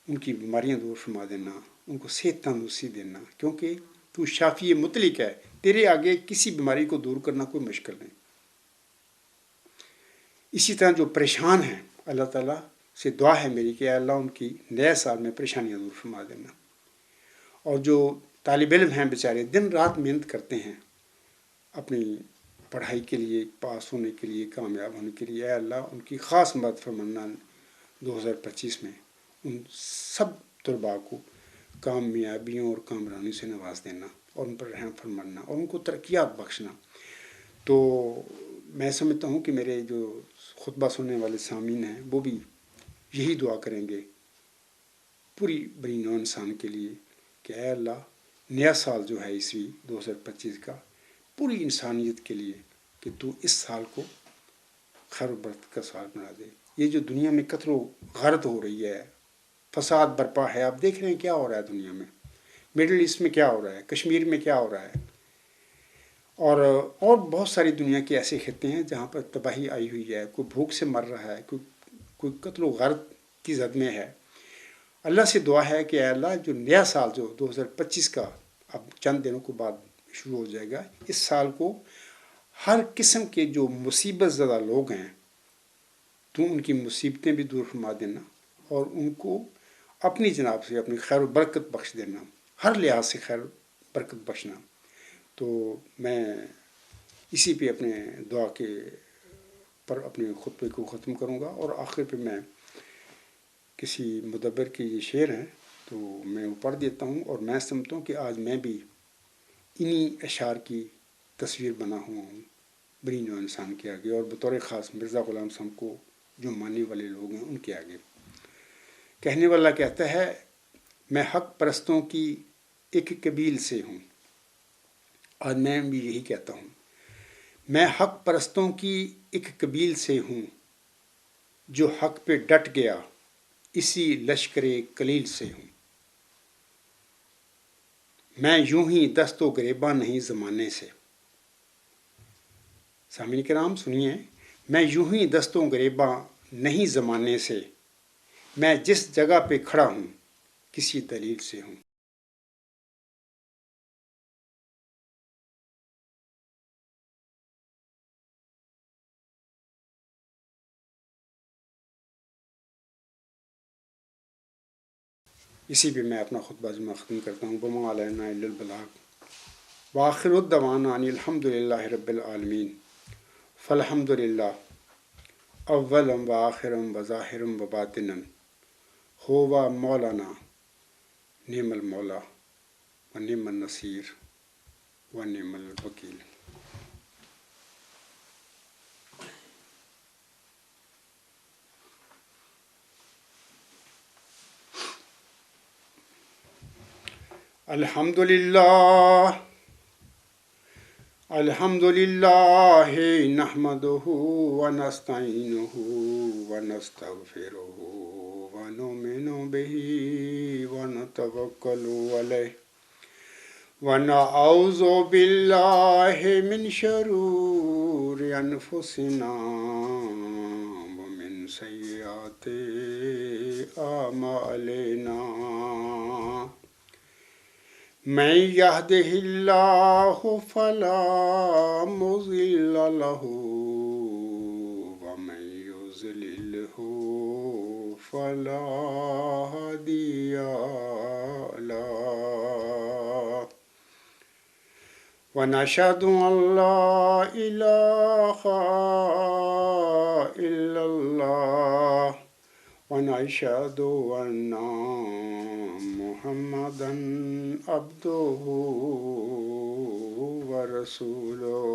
ان کی بیماریاں دور فرما دینا، ان کو صحت تندرستی دینا، کیونکہ تو شافی مطلق ہے، تیرے آگے کسی بیماری کو دور کرنا کوئی مشکل نہیں. اسی طرح جو پریشان ہیں اللہ تعالیٰ سے دعا ہے میری کہ اے اللہ ان کی نئے سال میں پریشانیاں دور فرما دینا. اور جو طالب علم ہیں بیچارے دن رات محنت کرتے ہیں اپنی پڑھائی کے لیے، پاس ہونے کے لیے، کامیاب ہونے کے لیے، اے اللہ ان کی خاص مدد فرمانا 2025 میں، ان سب طلباء کو کامیابیوں اور کامرانی سے نواز دینا اور ان پر رحم فرمانا اور ان کو ترقیات بخشنا. تو میں سمجھتا ہوں کہ میرے جو خطبہ سننے والے سامعین ہیں وہ بھی یہی دعا کریں گے پوری بنی نوع انسان کے لیے کہ اے اللہ نیا سال جو ہے عیسوی 2025 کا پوری انسانیت کے لیے کہ تو اس سال کو خیر و برکت کا سال بنا دے. یہ جو دنیا میں قتل و غارت ہو رہی ہے، فساد برپا ہے، آپ دیکھ رہے ہیں کیا ہو رہا ہے دنیا میں، مڈل ایسٹ میں کیا ہو رہا ہے، کشمیر میں کیا ہو رہا ہے، اور بہت ساری دنیا کے ایسے خطے ہیں جہاں پر تباہی آئی ہوئی ہے، کوئی بھوک سے مر رہا ہے، کوئی قتل و غارت کی زد میں ہے. اللہ سے دعا ہے کہ اے اللہ جو نیا سال جو 2025 کا اب چند دنوں کے بعد شروع ہو جائے گا، اس سال کو ہر قسم کے جو مصیبت زدہ لوگ ہیں تو ان کی مصیبتیں بھی دور فرما دینا اور ان کو اپنی جناب سے اپنی خیر و برکت بخش دینا، ہر لحاظ سے خیر و برکت بخشنا. تو میں اسی پہ اپنے دعا کے پر اپنے خطبے کو ختم کروں گا، اور آخر پہ میں کسی مدبر کے یہ شعر ہیں تو میں وہ پڑھ دیتا ہوں. اور میں سمجھتا ہوں کہ آج میں بھی انہی اشعار کی تصویر بنا ہوا ہوں بنی نوع انسان کے آگے، اور بطور خاص مرزا غلام صاحب کو جو ماننے والے لوگ ہیں ان کے آگے. کہنے والا کہتا ہے میں حق پرستوں کی ایک قبیل سے ہوں. آج میں بھی یہی کہتا ہوں، میں حق پرستوں کی ایک قبیل سے ہوں، جو حق پہ ڈٹ گیا اسی لشکر قلیل سے ہوں. میں یوں ہی دست و گریباں نہیں زمانے سے. سامعین کرام سنیے، میں یوں ہی دست و گریباں نہیں زمانے سے، میں جس جگہ پہ کھڑا ہوں کسی دلیل سے ہوں. اسی پہ میں اپنا خطبہ جمعہ ختم کرتا ہوں. وما علینا الا البلاغ وآخر الدعوانا ان الحمد للہ رب العالمین. فالحمد للہ اولا و آخرا و ظاہرا و باطنا، ہوا مولانا نعم المولا و نعم النصیر و نعم الوکیل. الحمد للہ الحمد للہ نحمدہ ونستعینہ ونستغفرہ ونؤمن بہ ونتوکل علیہ ونعوذ باللہ من شرور انفسنا ومن سیئات اعمالنا. من يهده الله فلا مضل له ومن يضلله فلا هادي له. ونشهد أن لا إله إلا الله ونشهد أن محمدا عبده ورسوله.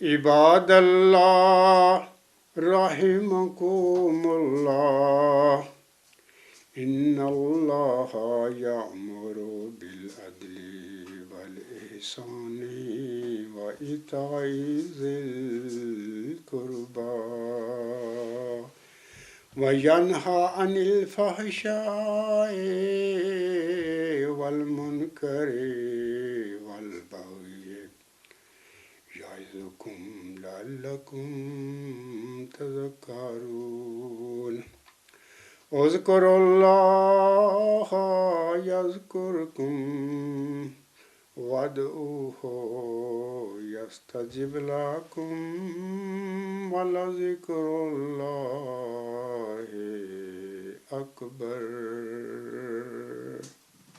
عباد الله رحمكم الله، إن الله يأمر بالعدل والإحسان وإيتاء ذي القربى وينهى عن الفحشاء والمنكر والبغي يعظكم لعلكم تذكرون. اذكروا الله يذكركم وادعوه يستجب لكم ولذكر الله أكبر.